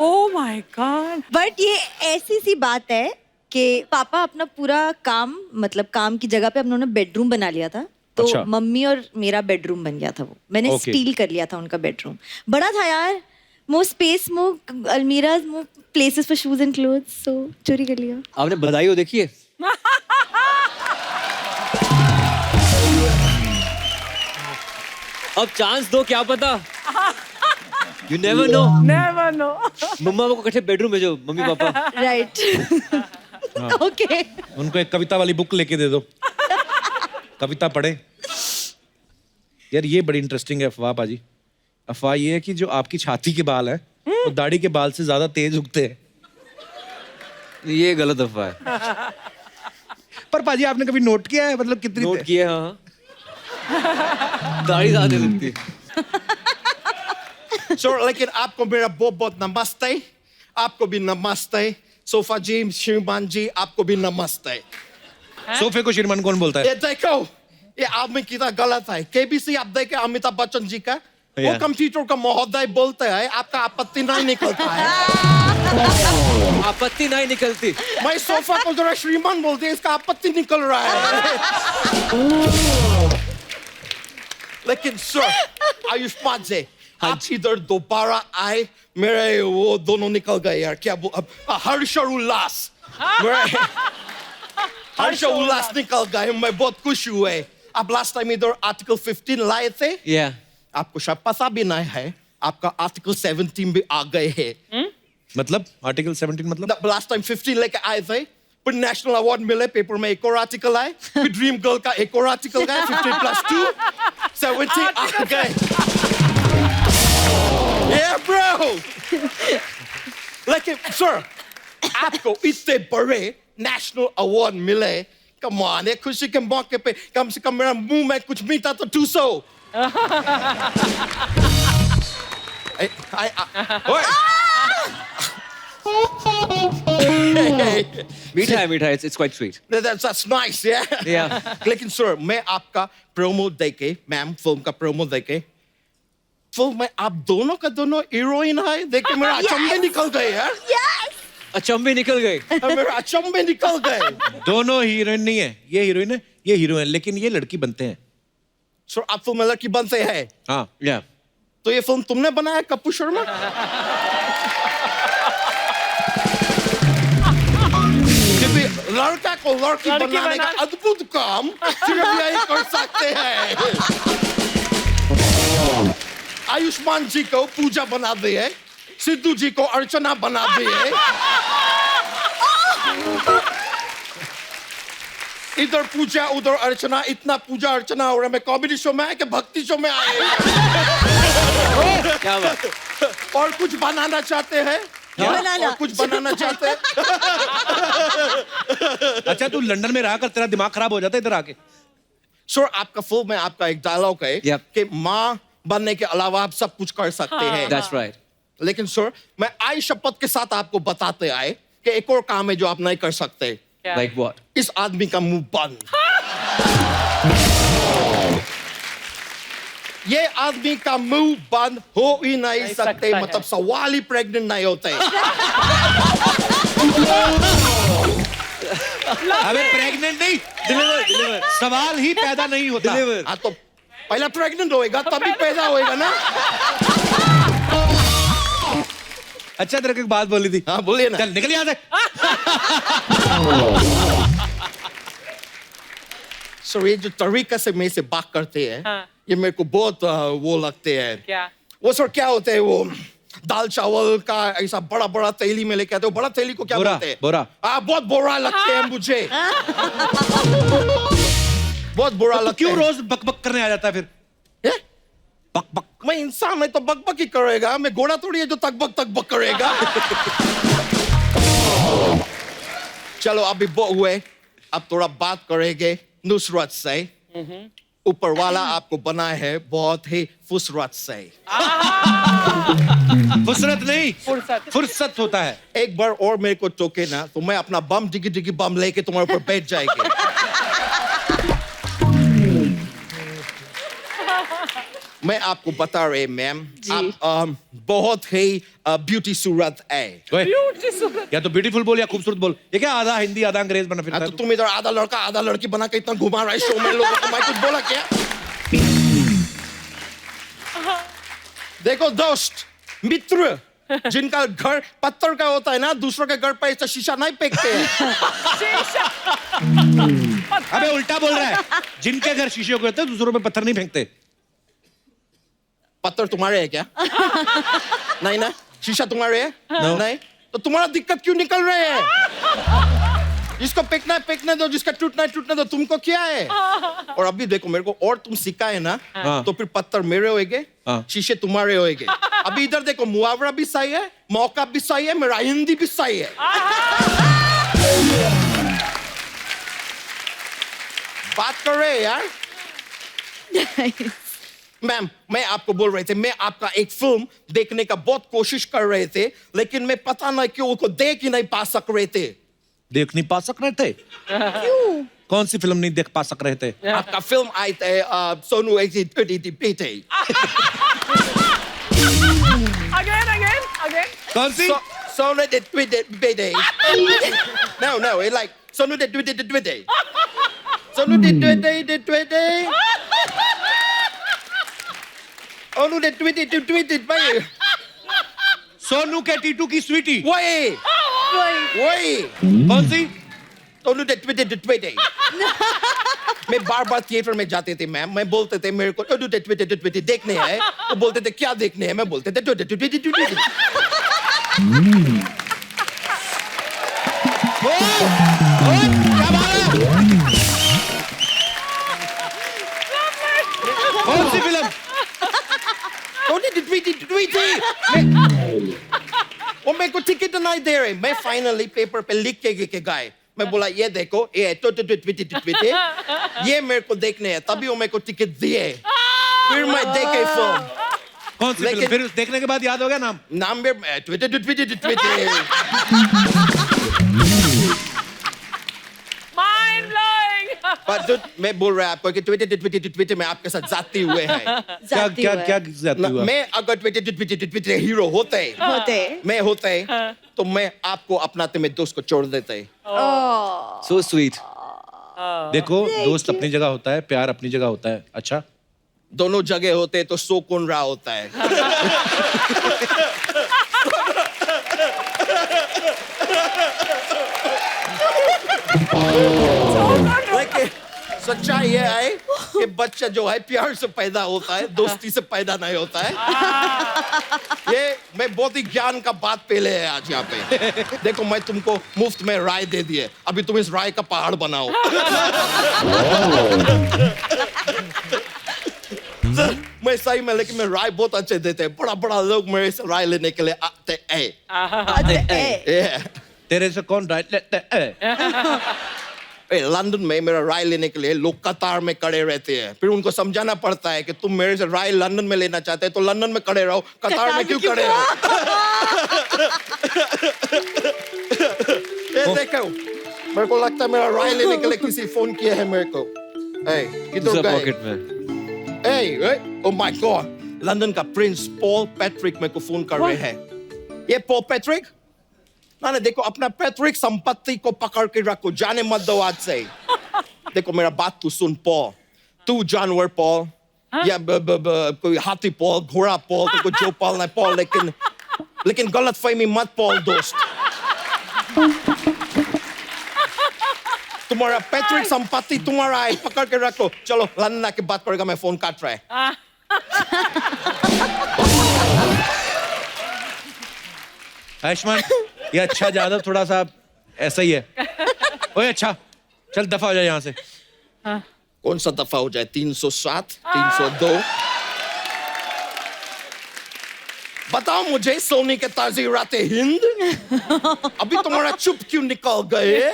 Oh my God. बट ये ऐसी सी बात है कि पापा अपना पूरा काम, मतलब काम की जगह पे उन्होंने बेडरूम बना लिया था, तो अच्छा। मम्मी और मेरा बेडरूम बन गया था। वो मैंने Okay. स्टील कर लिया था उनका बेडरूम। बड़ा था यार, more space, more almirahs, more places for shoes and clothes, so चोरी कर लिया। आपने बधाई हो देखी है? अब चांस दो, क्या पता, you never know. Never know. Mamma को इकट्ठे बेडरूम भेजो, मम्मी पापा। राइट। ओके। उनको एक कविता वाली बुक लेके दे दो, कविता पढ़े। यार ये बड़ी इंटरेस्टिंग है अफवाह पाजी। अफवाह ये है कि जो आपकी छाती के बाल हैं वो दाढ़ी के बाल से ज्यादा तेज उगते हैं। ये गलत अफवाह है। पर पाजी, आपने कभी नोट किया है मतलब कितनी नोट किए? हाँ, दाढ़ी ज्यादा लगती है। So, लेकिन आपको मेरा बहुत बहुत नमस्ते, आपको भी नमस्ते। सोफा जी, श्रीमान जी, आपको भी नमस्ते। सोफे को श्रीमान कौन बोलता है? ये देखो, ये आदमी कितना गलत है। केबीसी आप देखे अमिताभ बच्चन जी का, वो Yeah. कंप्यूटर का महोदय बोलते हैं, आपका आपत्ति नहीं निकलता है। आपत्ति नहीं निकलती। मैं सोफा को जरा श्रीमान बोलते हैं, इसका आपत्ति निकल रहा है। लेकिन सर, आयुष्मान जी, आप इधर दोबारा आए, मेरे वो दोनों निकल गए यार। क्या वो अब हर्ष और उल्लास, मेरे हर्ष और उल्लास निकल गए। मैं बहुत खुश हुए। आप लास्ट टाइम इधर आर्टिकल 15 लाए थे, या आपको शायद पता भी नहीं है, आपका आर्टिकल 17 भी आ गए हैं। मतलब आर्टिकल 17 मतलब? लास्ट टाइम 15 लेके आए थे, पर नेशनल अवार्ड मिले, पेपर में एक और आर्टिकल आए, फिर ड्रीम गर्ल का एक और आर्टिकल गया, 15+2, 17 आ गए। Yeah, bro! लेकिन सर, आपको इतने बड़े नेशनल अवार्ड मिले, कम ऑन, एक खुशी के मौके पे कम से कम मेरा मुंह में कुछ मीठा तो टूसो। ओए! मीठा है, मीठा है. It's quite sweet. That's nice, yeah. Yeah. लेकिन सर मैं आपका प्रोमो देके, मैम फिल्म का प्रोमो देके, फिल्म में आप दोनों का दोनों हीरोइन है, देख के मेरा अचंभे निकल गए यार. अचंभे निकल गए. मेरा अचंभे निकल गए. दोनों हीरोइन नहीं है, ये हीरोइन है, ये हीरो है, लेकिन ये लड़की बनते हैं. सर आप फिल्म में लड़की बनते हैं, हाँ, या तो ये फिल्म तुमने बनाया कप्पू शर्मा? क्योंकि लड़का को लड़की बनाने का अद्भुत काम सिर्फ यही कर सकते हैं. आयुष्मान जी को पूजा बना दिए, सिद्धू जी को अर्चना बना दिए, इधर पूजा उधर अर्चना, इतना पूजा अर्चना हो रहा है. मैं कॉमेडी शो में आए कि भक्ति शो में आए? क्या बात. और कुछ बनाना चाहते हैं? और कुछ बनाना चाहते हैं? अच्छा तू लंदन में रहा कर, तेरा दिमाग खराब हो जाता है इधर आके. सर आपका फिल्म में आपका एक डायलॉग है Yep. कि माँ बनने के अलावा आप सब कुछ कर सकते हैं. That's right. लेकिन सर मैं आई शपथ के साथ आपको बताते आए कि एक और काम है जो आप नहीं कर सकते. Like what? इस आदमी का मुंह बंद. ये आदमी का मुंह बंद हो ही नहीं सकते, सकता है. मतलब सवाल ही प्रेग्नेंट नहीं होते. अबे प्रेग्नेंट नहीं, Deliver. सवाल ही पैदा नहीं होता. Deliver. हाँ तो पहला प्रेग्नेंट होएगा तभी पैदा होएगा ना. अच्छा तेरे को एक बात बोली थी. हाँ बोलिए ना. चल निकल यहाँ से. सर ये जो तरीका से मेरे से बात करते हैं, हाँ. ये मेरे को बहुत वो लगते हैं. क्या? वो सर क्या होते हैं, वो दाल चावल का ऐसा बड़ा बड़ा थैली में लेके आते हो. बड़ा थैली को क्या बोरा, बोलते हैं? बोरा. बहुत बोरा लगते हैं मुझे. बहुत बुरा तो लगता क्यों है. रोज बकबक करने आ जाता है फिर? हैं? बक बक. मैं इंसान है तो बकबक ही करेगा. मैं घोड़ा थोड़ी है जो तकबक करेगा. चलो अभी बहुत हुए, अब थोड़ा बात करेंगे नुसरत से. ऊपर वाला आपको बनाए है बहुत ही फुसरत से. फुसरत नहीं, फुर्सत. फुर्सत होता है. एक बार और मेरे को टोके ना तो मैं अपना बम डिगी डिगी बम लेके तुम्हारे ऊपर बैठ जाएंगे. मैं आपको बता रहे मैम, आप बहुत ही ब्यूटी सूरत है. ओए, Beautiful. या तो ब्यूटीफुल बोल या खूबसूरत बोल. ये क्या आधा हिंदी आधा अंग्रेज बना फिरता हाँ, है तो तू? तुम इधर आधा लड़का आधा लड़की बना के इतना घुमा रहा है शो में लोगों को. मैं कुछ बोला क्या? देखो दोस्त मित्र, जिनका घर पत्थर का होता है ना, दूसरों के घर पर ऐसा शीशा नहीं फेंकते हैं. अबे उल्टा बोल रहा है. जिनके घर शीशे के होते हैं दूसरों पे पत्थर नहीं फेंकते. पत्थर तुम्हारे है क्या? नहीं ना, शीशा तुम्हारे है? No. नहीं, तो तुम्हारा दिक्कत क्यों निकल रहे हैं? जिसको फेंकना है फेंकने दो, जिसका टूटना है टूटने दो. तुमको क्या है? और अभी देखो मेरे को और तुम सिखाए ना, हाँ. तो फिर पत्थर मेरे होएंगे, हाँ. शीशे तुम्हारे होएंगे. अभी इधर देखो मुहावरा भी सही है, मौका भी सही है, मेरा हिंदी भी सही है. बात कर रहे हैं यार. मैम मैं आपको बोल रहे थे, मैं आपका एक फिल्म देखने का बहुत कोशिश कर रहे थे, लेकिन मैं पता नहीं क्यों उसको देख ही नहीं पा सक रहे थे. देख नहीं पा सक रहे थे? क्यों? कौन सी फिल्म नहीं देख पा सक रहे थे? आपका फिल्म आई थे सोनू बेटे. Again. कौन सी? Sono de Twitty. No, it's like Sono de Twitty. Sono de Twitty. Sono de Twitty. Bye. Sonu के टीटू की स्वीटी. Wait. कौन सी? Sono de Twitty. मैं बार थिएटर में जाते थे मैम, मैं बोलते थे मेरे को Sono de Twitty देखने हैं. वो बोलते थे क्या देखने हैं, मैं बोलते थे Twitty. कौन सी फिल्म? Twitty. वो मेरे को टिकट नहीं दे रहे. मैं फाइनली पेपर पे लिख के गए. मैं बोला ये देखो, ये Twitty. ये मेरे को देखने है, तभी वो मेरे को टिकट दिए. फिर मैं देखे फिल्म. कौन सी फिल्म? फिर देखने के बाद याद हो गया नाम? नाम Twitty. पर जो मैं बोल रहा आपको कि ट्विटर में आपके साथ जाते हुए हैं। क्या जाती क्या हुआ है। क्या जाती हुआ? मैं अगर ट्विटर हीरो होते मैं होते तो मैं आपको अपनाते में दोस्त को छोड़ देते। So sweet. देखो दोस्त अपनी जगह होता है, प्यार अपनी जगह होता है। अच्छा दोनों जगह होते तो सो कौन रहा होता है। लेकिन सच्चाई ये है कि बच्चा जो है प्यार से पैदा होता है, दोस्ती से पैदा नहीं होता है। ये मैं बहुत ही ज्ञान का बात पहले है आज यहाँ पे। देखो मैं तुमको मुफ्त में राय दे दिए, अभी तुम इस राय का पहाड़ बनाओ। मैं सही में, लेकिन मैं राय बहुत अच्छे देते हैं। बड़ा बड़ा लोग मेरे से राय लेने के लिए आते हैं। तेरे से कौन राइट लेते हैं? लंदन में मेरा राय लेने के लिए लोग कतार में खड़े रहते हैं, फिर उनको समझाना पड़ता है कि तुम मेरे से राय लंदन में लेना चाहते हैं तो लंदन में खड़े रहो, कतार में क्यों खड़े रहो। ये देखो, मेरे को लगता है मेरा राय लेने के लिए किसी फोन किया है मेरे को। किधर गए? पॉकेट में। ओह माय गॉड, लंदन का प्रिंस पॉल पैट्रिक मेरे को फोन कर रहे हैं। ये पॉल पैट्रिक ना देखो, अपना पैट्रिक संपत्ति को पकड़ के रखो, जाने मत दो आज से। देखो मेरा बात तू सुन पॉल, तू जानवर पॉल या कोई हाथी पॉल, घोड़ा पॉल, तो कुछ जो पालना है पॉल, लेकिन गलत फहमी मत पॉल दोस्त। तुम्हारा पैट्रिक संपत्ति तुम्हारा है, पकड़ के रखो। चलो लंदन आके बात करेगा, मैं फोन काट रहा है। आयुष्मान, ये अच्छा ज्यादा थोड़ा सा ऐसा ही है। ओए अच्छा, चल दफा हो जाए यहाँ से। कौन सा दफा हो जाए? 307, 302। बताओ मुझे सोनी के ताजी रातें हिंद, अभी तुम्हारा चुप क्यों निकल गए?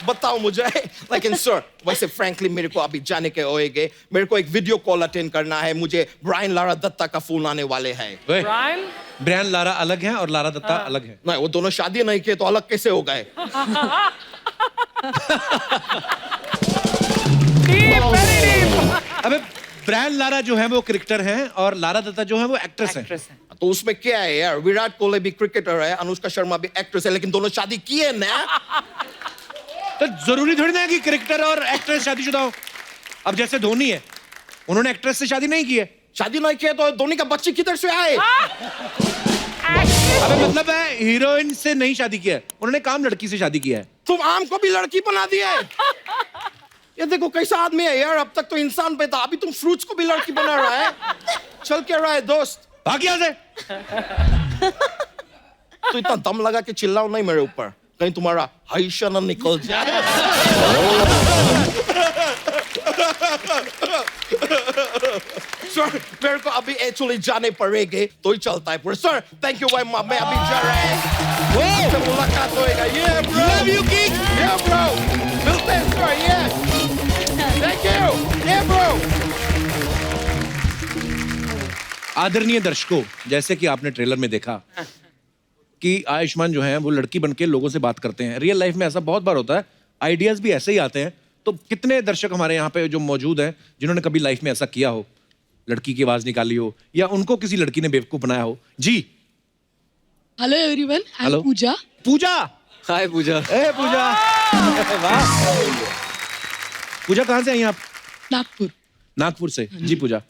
बताओ मुझे। लेकिन सर, वैसे फ्रैंकली मेरे को अभी जाने के होएगे, मेरे को एक वीडियो कॉल अटेंड करना है, मुझे ब्रायन लारा दत्ता का फोन आने वाले हैं। ब्रायन ब्रायन लारा अलग है और लारा दत्ता अलग है। नहीं, वो दोनों शादी नहीं किए तो अलग कैसे हो गए? अबे ब्रायन लारा जो है वो क्रिकेटर हैं और लारा दत्ता जो है वो एक्ट्रेस हैं। तो उसमें क्या है यार, विराट कोहली भी क्रिकेटर है, अनुष्का शर्मा भी एक्ट्रेस है, लेकिन दोनों शादी किए ना। तो जरूरी थोड़ी ना है कि क्रिकेटर और एक्ट्रेस शादीशुदा हो। अब जैसे धोनी है, उन्होंने एक्ट्रेस से शादी नहीं की है। शादी नहीं किया तो धोनी का बच्चे किधर से आए? अबे मतलब है हीरोइन से नहीं शादी किया है, उन्होंने काम लड़की से शादी किया है। तुम आम को भी लड़की बना दिया है। ये देखो कैसा आदमी है यार, अब तक तो इंसान पे था, अभी तुम फ्रूट्स को भी लड़की बना रहा है। चल क्या रहा है दोस्त? भाग यहाँ से। तो इतना दम लगा के चिल्लाओ नहीं मेरे ऊपर, कहीं तुम्हारा हाइशा ना निकल जाए। सर, मेरे को अभी एक्चुअली जाने पड़ेंगे तो ही चलता है पूरा। सर थैंक यू भाई, मैं अभी जा रहा है, तो मुलाकात होएगा। ये ब्रो, लव यू किंग। ये ब्रो, मिलते हैं सर। ये थैंक यू। ये ब्रो। आदरणीय दर्शकों, जैसे कि आपने ट्रेलर में देखा कि आयुष्मान जो है वो लड़की बनके लोगों से बात करते हैं। रियल लाइफ में ऐसा बहुत बार होता है, आइडियाज भी ऐसे ही आते हैं। तो कितने दर्शक हमारे यहाँ पे जो मौजूद हैं जिन्होंने कभी लाइफ में ऐसा किया हो, लड़की की आवाज निकाली हो या उनको किसी लड़की ने बेवकूफ बनाया हो? जी हेलो एवरीवन, आई हेलो। एम पूजा। पूजा, हाय पूजा। ए पूजा, वाह। पूजा कहाँ से आई आप? नागपुर। नागपुर से। जी पूजा।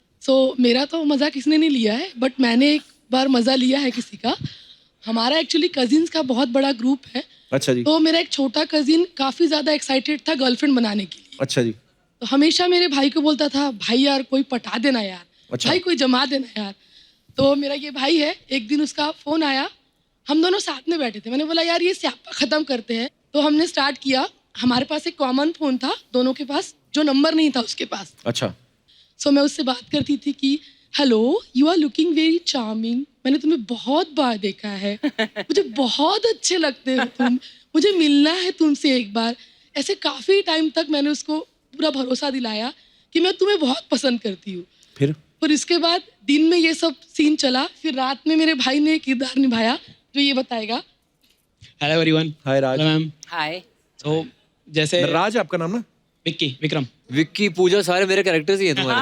मेरा तो मजा किसने नहीं लिया है, बट मैंने एक बार मजा लिया है किसी का। हमारा एक्चुअली कजिन्स का बहुत बड़ा ग्रुप है। अच्छा जी। तो मेरा एक छोटा कजिन काफी ज्यादा एक्साइटेड था गर्लफ्रेंड बनाने के लिए। अच्छा जी। तो हमेशा मेरे भाई को बोलता था, भाई यार कोई पटा देना यार, अच्छा। भाई कोई जमा देना यार। तो मेरा ये भाई है, एक दिन उसका फोन आया, हम दोनों साथ में बैठे थे। मैंने बोला यार ये स्यापा खत्म करते हैं। तो हमने स्टार्ट किया। हमारे पास एक कॉमन फोन था दोनों के पास, जो नंबर नहीं था उसके पास। अच्छा। मैं उससे बात करती थी कि hello, you are looking very charming, मैंने तुम्हें बहुत बार देखा है, मुझे बहुत अच्छे लगते हो तुम, मुझे मिलना है तुमसे एक बार। ऐसे काफी टाइम तक मैंने उसको पूरा भरोसा दिलाया कि मैं तुम्हें बहुत पसंद करती हूँ। फिर इसके बाद दिन में ये सब सीन चला, फिर रात में मेरे भाई ने किरदार निभाया जो ये बताएगा। Hello everyone. Hi Raj. Hello ma'am. Hi. तो जैसे राज आपका नाम ना? विक्की विक्रम। विक्की, पूजा, सारे मेरे कैरेक्टर्स ही हैं तुम्हारे।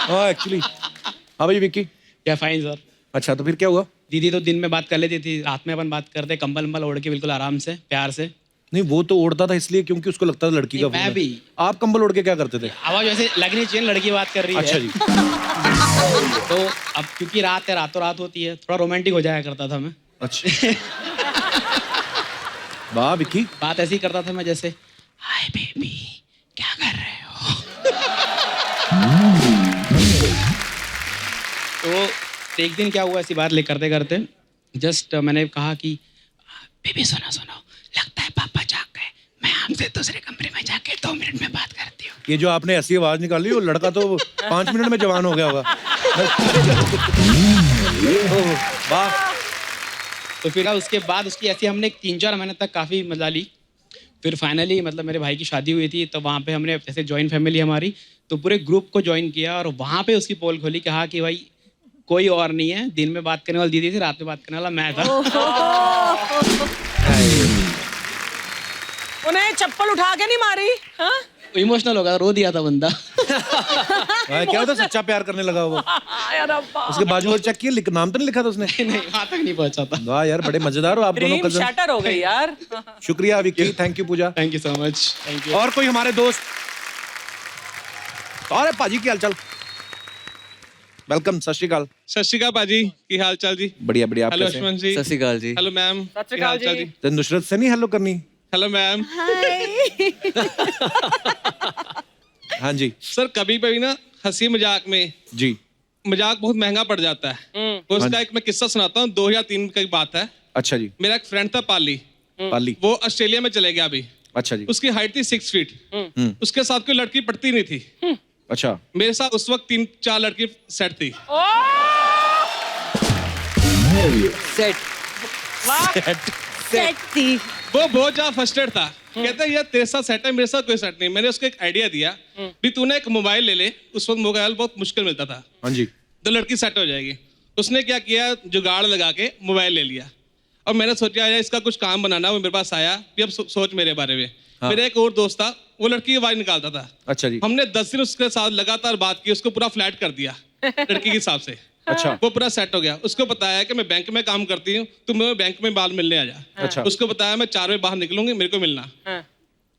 हाँ एक्चुअली। हाँ भाई विक्की। क्या फाइन सर। अच्छा तो फिर क्या हुआ? दीदी तो दिन में बात कर लेती थी, रात में अपन बात करते, कंबल वंबल ओढ़ के बिल्कुल आराम से, प्यार से। नहीं वो तो ओढ़ता था इसलिए क्योंकि उसको लगता था लड़की का मैं फोन है। भी। आप कंबल ओढ़ के क्या करते थे? आवाज वैसे लगनी चाहिए, लड़की बात कर रही है। अच्छा जी। तो अब क्योंकि रात है, रातों रात होती है, थोड़ा रोमांटिक हो जाया करता था मैं। अच्छा। वाह विक्की। बात ऐसी करता था मैं जैसे, हाय बेबी क्या कर रहे हो। तो एक दिन क्या हुआ, ऐसी बात करते करते जस्ट मैंने कहा कि बेबी सुनो सुनो, लगता है पापा जाग गए, मैं हमसे दूसरे कमरे में जाके 2 मिनट में बात करती हूँ। ये जो आपने ऐसी आवाज निकाली वो लड़का तो 5 मिनट में जवान हो गया होगा। वाह। तो फिर उसके बाद उसकी ऐसी हमने 3-4 महीने तक काफ़ी मजा ली। फिर फाइनली मतलब मेरे भाई की शादी हुई थी, तो वहाँ पे हमने जैसे जॉइंट फैमिली हमारी, तो पूरे ग्रुप को ज्वाइन किया और वहाँ पे उसकी पोल खोली, कहा कि भाई कोई और नहीं है, दिन में बात करने वाली दीदी थी, रात में बात करने वाला मैं था। उन्हें चप्पल उठा के नहीं मारी? हाँ? इमोशनल हो गया, रो दिया था बंदा। क्या होता सच्चा प्यार करने लगा वो? यार अब्बा। उसके बाजू और चेक किया, नाम तो नहीं लिखा था उसने? नहीं वहाँ तक नहीं पहुँचा था। वाह यार बड़े मजेदार हो आप दोनों ड्रीम कजन। शैटर हो गई यार। शुक्रिया Vicky, thank you Pooja. Thank you so much. Thank you. और कोई हमारे दोस्त? अरे पाजी की हालचाल? वेलकम, सत श्री अकाल। सत श्री अकाल पाजी, की हाल चाल जी? बढ़िया बढ़िया। आप हेलो कैसे हैं? अश्वन जी। सत श्री अकाल जी। हेलो मैम, सत श्री की हाल अकाल चाल जी। जी? तो नुसरत से नहीं हेलो करनी? Hello ma'am. हाँ जी। सर कभी कभी ना हंसी मजाक में जी। मजाक बहुत महंगा पड़ जाता है। तो उसका एक मैं किस्सा सुनाता हूँ, 2003 की बात है। अच्छा जी। मेरा एक फ्रेंड था पाली, पाली। वो ऑस्ट्रेलिया में चले गया अभी। अच्छा जी। उसकी हाइट थी 6 फीट। उसके साथ कोई लड़की पटती नहीं थी। अच्छा। मेरे साथ उस वक्त 3-4 लड़की सेट थी। सेट। सेट थी। वो बहुत ज्यादा फ्रस्ट्रेट था। कहता है यार तेरे साथ सेट है, मेरे साथ कोई सेट नहीं। मैंने उसको एक आइडिया दिया भी तूने एक मोबाइल ले ले। उस वक्त मोबाइल बहुत मुश्किल मिलता था। हाँ जी। तो लड़की सेट हो जाएगी। उसने क्या किया, जुगाड़ लगा के मोबाइल ले लिया। और मैंने सोचा यार इसका कुछ काम बनाना। वो मेरे पास आया कि अब सोच मेरे बारे में। हाँ। मेरा एक और दोस्त था, वो लड़की की आवाज निकालता था। अच्छा जी। हमने 10 दिन उसके साथ लगातार बात की, उसको पूरा फ्लैट कर दिया लड़की के हिसाब से। अच्छा। वो पूरा सेट हो गया। उसको बताया कि मैं बैंक में काम करती हूँ, तुम मेरे बैंक में बाल मिलने आ जा। अच्छा। उसको बताया मैं 4 बजे बाहर निकलूंगी, मेरे को मिलना।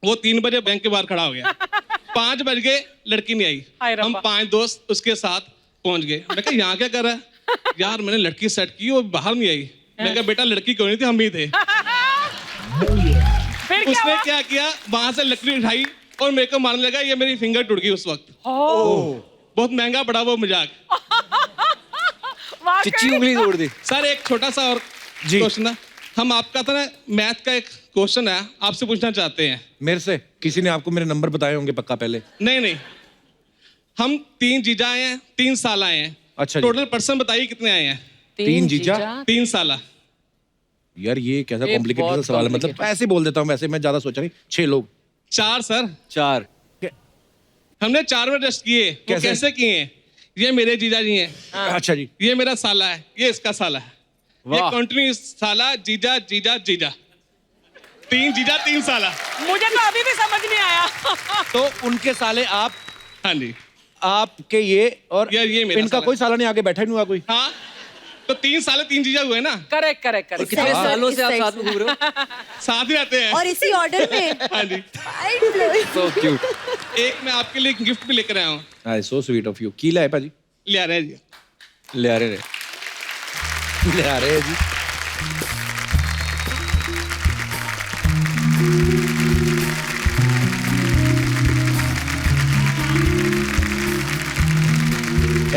वो 3 बजे बैंक के बाहर खड़ा हो गया। 5 बज गए, लड़की नहीं आई। हम 5 दोस्त उसके साथ पहुंच गए। मैं कहा यहाँ क्या कर रहा है? यार मैंने लड़की सेट की, वो बाहर नहीं आई। मैं कहा बेटा लड़की क्यों नहीं थी, हम ही थे। उसने क्या किया, वहां से लकड़ी उठाई और मेरे को मारने लगा। ये मेरी फिंगर टूट गई उस वक्त। बहुत महंगा पड़ा वो मजाक। चिच्ची उंगली तोड़ दी। सर एक छोटा सा और क्वेश्चन है। हम आपका था ना मैथ का एक क्वेश्चन है, आपसे पूछना चाहते हैं। मेरे से? किसी ने आपको मेरे नंबर बताए होंगे पक्का पहले? नहीं, हम 3 जीजा आए हैं, 3 साल आए हैं। अच्छा जी। टोटल पर्सन बताइए कितने आए हैं? 3 जीजा 3 साल। यार ये कैसा ये कॉम्प्लिकेटेड बहुत सवाल है? मतलब ऐसे बोल देता हूँ, वैसे मैं ज्यादा सोचा नहीं। 6 लोग। 4 सर। 4। हमने 4 में टेस्ट किए। वो कैसे किए हैं? ये मेरे जीजा जी हैं। अच्छा जी। ये मेरा साला है, ये इसका साला है। ये वाह। कंटिन्यू साला जीजा जीजा जीजा। 3 जीजा 3 साला। मुझे तो अभी भी समझ नहीं आया। तो उनके साले आप? हाँ जी। आपके ये और यार ये मेरा इनका साला। कोई साला नहीं, आगे बैठा ही नहीं हुआ कोई? हाँ तो 3 साले 3 जीजा हुए ना। करेक्ट करेक्ट और करेक्ट। कितने हाँ। सालों से आप इस साथ साइड में घूम रहे हो? साथ ही रहते हैं। और इसी ऑर्डर में। हाँ जी। So cute। एक मैं आपके लिए गिफ्ट भी लेकर आया हूँ। हाय सो स्वीट ऑफ यू। की लाए पाजी? ले आ रहे हैं जी। ले आ रहे। ले आ रहे हैं जी।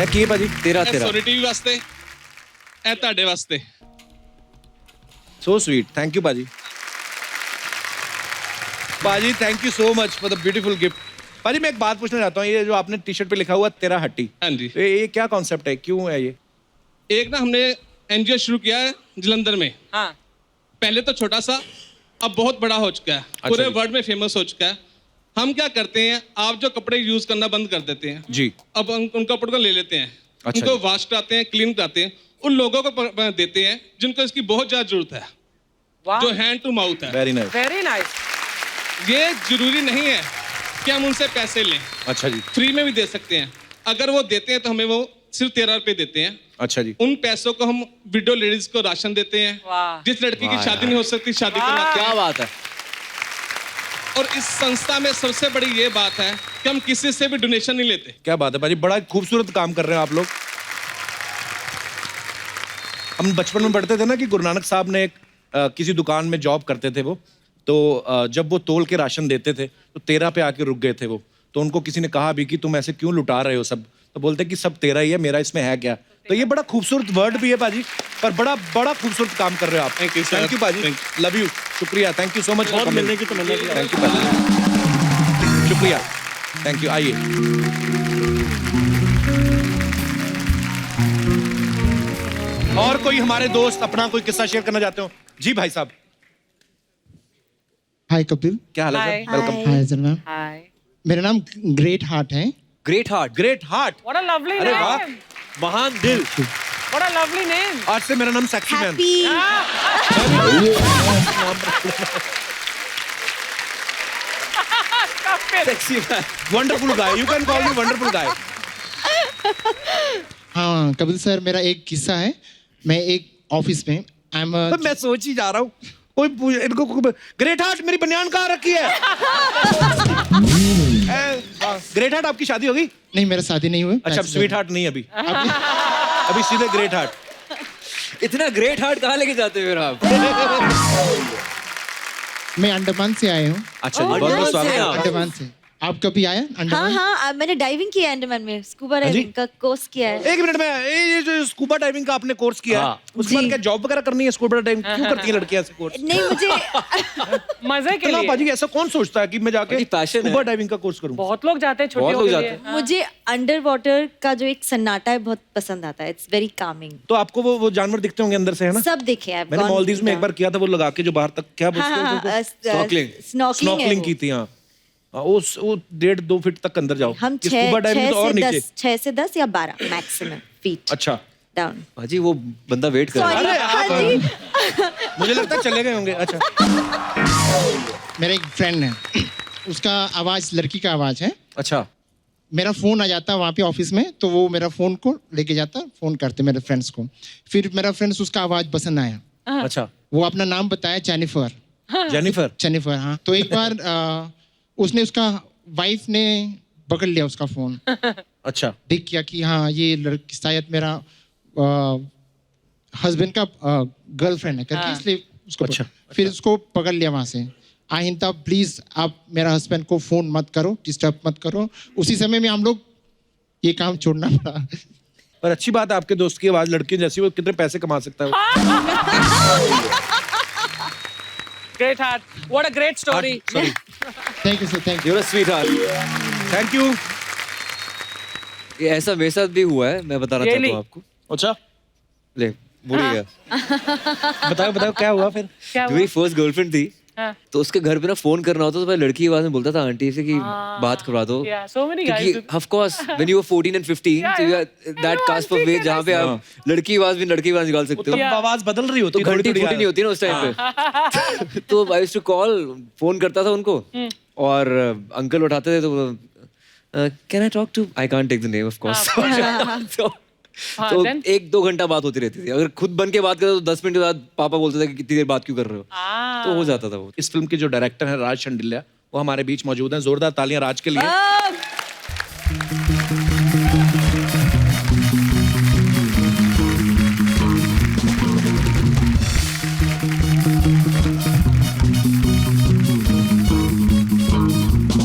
ਇਹ ਕੀ ਹੈ ਭਾਜੀ? तेरा ਇਹ तेरा। ਸੋਨੀ ਟੀਵੀ ਵਾਸਤੇ, ਇਹ ਤੁਹਾਡੇ ਵਾਸਤੇ। So sweet. Thank you पाजी। पाजी thank you so much for the beautiful gift. पाजी मैं एक बात पूछना चाहता हूँ, ये जो आपने टी शर्ट पे लिखा हुआ तेरा हट्टी, हाँ जी। तो ये क्या कॉन्सेप्ट है, क्यों है ये? एक ना हमने एनजीओ शुरू किया है जलंधर में। हाँ। पहले तो छोटा सा, अब बहुत बड़ा हो चुका है। पूरे जी। वर्ल्ड में फेमस हो चुका है। हम क्या करते हैं, आप जो कपड़े यूज करना बंद कर देते हैं, जी। अब उन कपड़ों को ले लेते हैं। अच्छा उनको जी। वॉश कराते हैं, क्लीन कराते हैं, उन लोगों को देते हैं जिनको इसकी बहुत ज्यादा जरूरत है, वाह। जो हैंड टू माउथ है। Very nice. Very nice. ये जरूरी नहीं है कि हम उनसे पैसे लें, अच्छा जी, फ्री में भी दे सकते हैं। अगर वो देते हैं तो हमें वो सिर्फ 13 रुपए देते हैं। अच्छा जी। उन पैसों को हम विडो लेडीज को राशन देते हैं। वाह। जिस लड़की की शादी नहीं हो सकती शादी करवाते क्या हैं। बात है। और इस संस्था में सबसे बड़ी ये बात है कि हम किसी से भी डोनेशन नहीं लेते। क्या बात है भाजी, बड़ा खूबसूरत काम कर रहे हैं आप लोग। हम बचपन में पढ़ते थे ना कि गुरु नानक साहब ने किसी दुकान में जॉब करते थे वो, तो जब वो तोल के राशन देते थे तो 13 पे आके रुक गए थे वो। तो उनको किसी ने कहा भी कि तुम ऐसे क्यों लुटा रहे हो सब, तो बोलते कि सब तेरा ही है, मेरा इसमें है क्या। तो ये बड़ा खूबसूरत वर्ड भी है भाजी, पर बड़ा खूबसूरत काम कर रहे हो आप। Thank you, sir. Thank you भाजी, लव यू, शुक्रिया, थैंक यू सो मच। और मिलने की तो मिलने की। थैंक यू भाजी, शुक्रिया, थैंक यू। आइए और कोई हमारे दोस्त अपना कोई किस्सा शेयर करना चाहते हो? जी भाई साहब। हाय कपिल। क्या हाल है sir? Hi. Welcome. Hi sir ma'am. Hi. मेरा नाम ग्रेट हार्ट है। Great heart. Great heart. What a lovely अरे वाह, नेम। महान दिल। What a lovely name. आज से मेरा नाम sexy man. Happy. Sexy man. Wonderful guy, you can call me wonderful guy. हाँ कपिल सर, मेरा एक किस्सा है। मैं एक ऑफिस में मैं सोच ही जा रहा हूँ कोई इनको ग्रेट हार्ट मेरी बनियान कहाँ रखी है? ग्रेट हार्ट आपकी शादी होगी? नहीं, मेरा शादी नहीं हुआ। अच्छा, स्वीट हार्ट नहीं अभी, अभी सीधे ग्रेट हार्ट। इतना ग्रेट हार्ट कहाँ लेके जाते हो फिर आप? मैं अंडमान से आया हूँ। अच्छा जी, बहुत बहुत स्वागत है। अंडमान से। आप कभी आया हाँ अंडमान? हाँ, मैंने डाइविंग किया है अंडमान में, स्कूबा डाइविंग का कोर्स किया है। एक मिनट में, ये जो स्कूबा डाइविंग का आपने कोर्स किया है, उसके बाद क्या जॉब वगैरह करनी है? स्कूबा डाइविंग क्यों करती है लड़कियां ऐसे कोर्स? नहीं, मुझे मजे के लिए। बाजी ऐसा कौन सोचता है कि मैं जाके passion स्कूबा है। डाइविंग का कोर्स करूं? बहुत लोग जाते हैं बहुत छुट्टियों लोग के जाते लिए। हैं। मुझे अंडर वाटर का जो एक सन्नाटा है बहुत पसंद आता है। It's very Kameng. तो आपको वो जानवर दिखते होंगे अंदर से, है ना? सब देखे हैं। मैंने मालदीव्स में एक बार किया था, वो लगा के जो बाहर तक क्या Snorkeling। स्नॉर्कलिंग की थी। हाँ, वो 1.5-2 फीट तक अंदर जाओ। हम ये स्कूबा डाइविंग तो और नीचे। 6 से 10 या 12 मैक्सिमम फीट अच्छा, डाउन। भाजी वो बंदा वेट कर रहा है। सॉरी अरे, हाँ जी। मुझे लगता है चले गए होंगे। अच्छा, मेरा एक फ्रेंड है, उसका आवाज लड़की का आवाज है। अच्छा, मेरा फोन आ जाता है वहाँ पे ऑफिस में, तो वो मेरा फोन को लेके जाता, फोन करते मेरे फ्रेंड्स को। फिर मेरा फ्रेंड्स उसका आवाज पसंद आया, अच्छा। वो अपना नाम बताया जेनिफर। जेनिफर। हाँ। तो एक बार उसने, उसका वाइफ ने पकड़ लिया उसका फोन। अच्छा, देख किया कि हाँ ये लड़की शायद मेरा हस्बैंड का गर्लफ्रेंड है करके, इसलिए उसको अच्छा, फिर उसको पकड़ लिया वहां से। आइंदा प्लीज आप मेरा हस्बैंड को फोन मत करो, डिस्टर्ब मत करो। उसी समय में हम लोग ये काम छोड़ना पड़ा। पर अच्छी बात है, आपके दोस्त की आवाज लड़की जैसी, वो कितने पैसे कमा सकता है वो। Great heart. What a great story. Sorry, thank you sir, thank you. You're a sweetheart। Thank you. ये ऐसा मेरे साथ भी हुआ है, मैं बताना चाहता Really? हूँ आपको। अच्छा, ले बुढ़ी गया। बताओ क्या हुआ फिर? क्या जो हुआ? मेरी फर्स्ट गर्लफ्रेंड थी, हाँ। तो उसके घर पे ना फोन करना होता तो मैं लड़की की आवाज में बोलता था आंटी से कि बात करवा दो। Yeah, so many guys क्योंकि do- of course when you were 14 and 15 Yeah, so you yeah. are that cusp of age जहाँ पे आप लड़की की आवाज भी लड़की की आवाज निकाल सकते हो। तब आवाज बदल रही होती तो है, घंटी थोड़ी-थोड़ी फूटी नहीं होती ना उस टाइम पे। तो I used to call, phone करता था उनको और अंकल उठाते थे तो can I talk to, I can't take the name of course. तो then? 1-2 घंटा बात होती रहती थी। अगर खुद बन के बात करते तो 10 मिनट के बाद पापा बोलते थे कि कितनी देर बात क्यों कर रहे हो, तो हो जाता था वो। इस फिल्म के जो डायरेक्टर हैं राज शंडिल्या, वो हमारे बीच मौजूद हैं। जोरदार तालियां राज के लिए।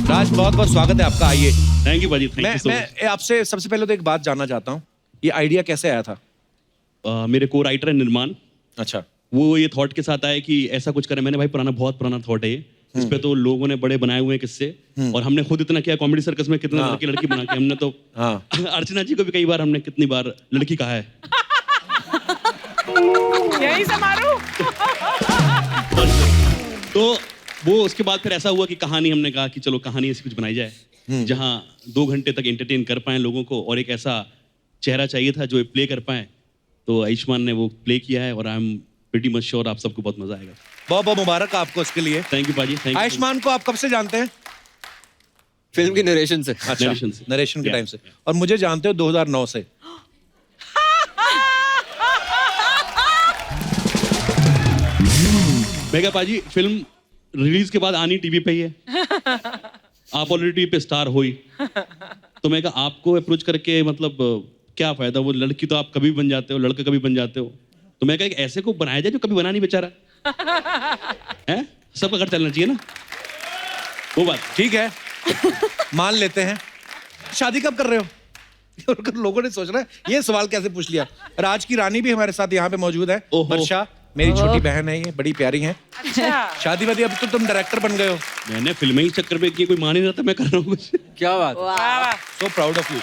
राज, बहुत बहुत स्वागत है आपका। आइए। थैंक यू भाजी, थैंक यू सो मच। मैं आपसे सबसे पहले तो एक बात जानना चाहता हूँ, ये आइडिया कैसे आया था? मेरे को राइटर है निर्माण, अच्छा, वो ये थॉट के साथ आया कि ऐसा कुछ करें। मैंने भाई बहुत पुराना थॉट है ये, इस पे तो लोगों ने बड़े बनाए हुए हैं किस्से, और हमने खुद इतना किया कॉमेडी सर्कस में, कितना लड़की बना के हमने तो। अर्चना जी को भी कई बार हमने कितनी बार लड़की कहा है। यही से मारू। तो वो उसके बाद फिर ऐसा हुआ कि कहानी, हमने कहा कि चलो कहानी ऐसी कुछ बनाई जाए जहाँ 2 घंटे तक एंटरटेन कर पाए लोगों को, और एक ऐसा चेहरा चाहिए था जो प्ले कर पाए। तो आयुष्मान ने वो प्ले किया है, और I am pretty much sure आप सबको बहुत मजा आएगा। बहुत बहुत मुबारक आपको इसके लिए। थैंक यू पाजी, थैंक यू। आयुष्मान को आप कब से जानते हैं? फिल्म की नरेशन से। अच्छा, Narration से। नरेशन के Yeah. टाइम से। और मुझे जानते हो 2009 से। मैं पाजी फिल्म रिलीज के बाद आनी टीवी पे ही है। आप ऑलरेडी टीवी पे स्टार हो ही, तो मैं कहा आपको अप्रोच करके मतलब क्या फायदा, वो लड़की तो आप कभी बन जाते हो, लड़का कभी बन जाते हो, तो मैं कहा एक ऐसे को बनाया जाए जो कभी बना नहीं बेचारा है, सबका घर चलना चाहिए ना, वो बात। ठीक है, मान लेते हैं। शादी कब कर रहे हो? लोगों ने सोच रहा है ये सवाल कैसे पूछ लिया। राज की रानी भी हमारे साथ यहाँ पे मौजूद है, वर्षा, मेरी छोटी बहन है, ये बड़ी प्यारी है। अच्छा। शादी वादी, अब तो तुम डायरेक्टर बन गए हो। मैंने फिल्में ही चक्कर में की, कोई मान ही नहीं रहा था मैं कर रहा हूँ कुछ। क्या बात। So proud of you.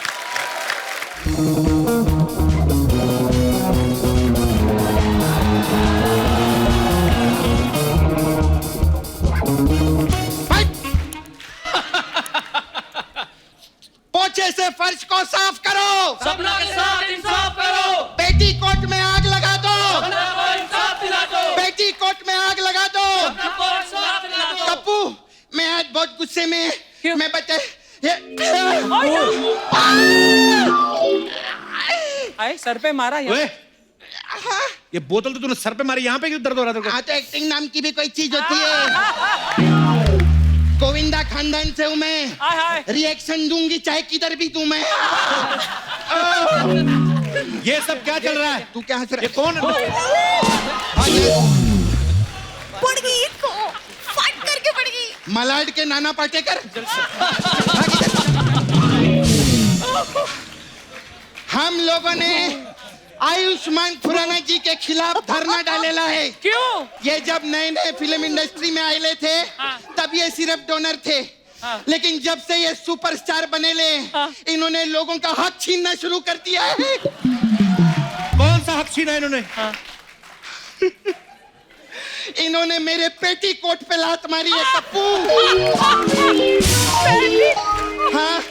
पोछे से फर्श को साफ करो, सपना के साथ इंसाफ करो, बेटी कोट में आग लगा दो, सपना को इंसाफ दिला दो, बेटी कोट में आग लगा दो। सपना को इंसाफ दिला दो। कप्पू, मैं आज बहुत गुस्से में, मैं बता आए सर पे मारा ओए, ये बोतल तो तूने सर पे मारी, यहाँ पे क्यों दर्द हो रहा था? हाँ तो एक्टिंग नाम की भी कोई चीज होती है। गोविंदा खानदान से हूँ मैं, रिएक्शन दूंगी चाहे किधर भी दूं मैं। ये सब क्या चल रहा है? तू क्या हंस रहा है? ये कौन है? पड़ गई इसको, फाट करके पड़ गई। मलाड के नाना पाटेकर। हम लोगों ने आयुष्मान खुराना जी के खिलाफ धरना डालेला है। क्यों? ये जब नए नए फिल्म इंडस्ट्री में आए थे तब ये सिर्फ डोनर थे, लेकिन जब से ये सुपरस्टार बनेले इन्होंने लोगों का हक छीनना शुरू कर दिया है। कौन सा हक छीना इन्होंने? इन्होंने मेरे पेटी कोट पे लात मारी है कप्पू। हाँ,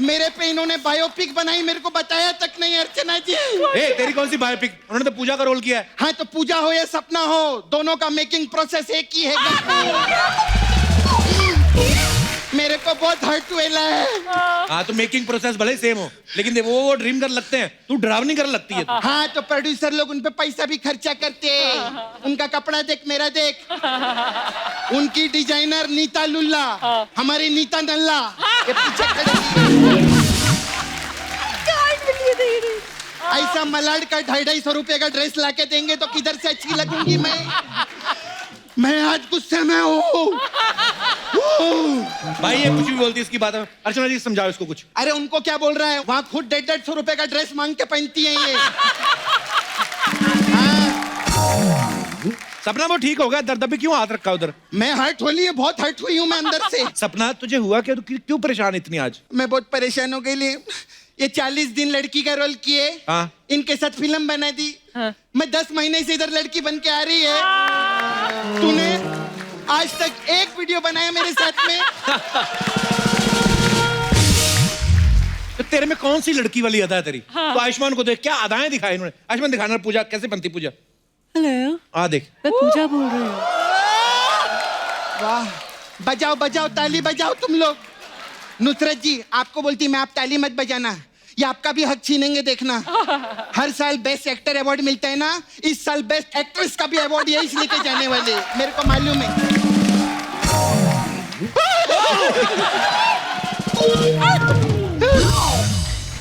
मेरे पे इन्होंने बायोपिक बनाई, मेरे को बताया तक नहीं अर्चना जी। ए, तेरी कौन सी बायोपिक? उन्होंने तो पूजा का रोल किया है। हाँ तो पूजा हो या सपना हो, दोनों का मेकिंग प्रोसेस एक ही है। मेरे को बहुत हर्ट हुआ है। हाँ तो मेकिंग प्रोसेस भले सेम हो, लेकिन वो ड्रीम कर लगते हैं, तू डरावनी कर लगती है। हाँ तो प्रोड्यूसर लोग उन पे पैसा भी खर्चा करते हैं। उनका कपड़ा देख, मेरा देख। उनकी डिजाइनर नीता लुल्ला, हमारी नीता नल्ला ये पीछे खड़ी। ऐसा मलाड का 250 रुपए का ड्रेस लाके देंगे तो किधर से अच्छी लगूंगी मैं आज गुस्से में हूँ। भाई ये कुछ भी बोलती है इसकी बात है। अर्चना जी समझाओ इसको कुछ। अरे उनको क्या बोल रहा है, वहाँ खुद 150 रुपए का ड्रेस मांग के पहनती है ये। सपना वो ठीक होगा, दर्द भी क्यों हाथ रखा उधर? मैं हर्ट हो ली, बहुत हर्ट हुई हूँ मैं अंदर से। सपना तुझे हुआ क्या? तू क्यों परेशान इतनी आज? मैं बहुत परेशान हो गई। ये 40 दिन लड़की का रोल किए, हाँ। इनके साथ फिल्म बना दी। मैं 10 महीने से इधर लड़की बन के आ रही है। तूने आज तक एक वीडियो बनाया मेरे साथ में? तो तेरे में कौन सी लड़की वाली अदा है तेरी? तो आयुष्मान को देख, क्या अदाएं दिखाई इन्होंने। आयुष्मान दिखाना पूजा कैसे बनती पूजा। हेलो, आ देख, मैं पूजा बोल रही हूँ। वाह, बजाओ बजाओ ताली बजाओ तुम लोग। नुसरत जी आपको बोलती मैं, आप ताली मत बजाना, ये आपका भी हक छीनेंगे देखना। हर साल बेस्ट एक्टर अवार्ड मिलता है ना, इस साल बेस्ट एक्ट्रेस का भी अवार्ड यही लेके जाने वाले, मेरे को मालूम है।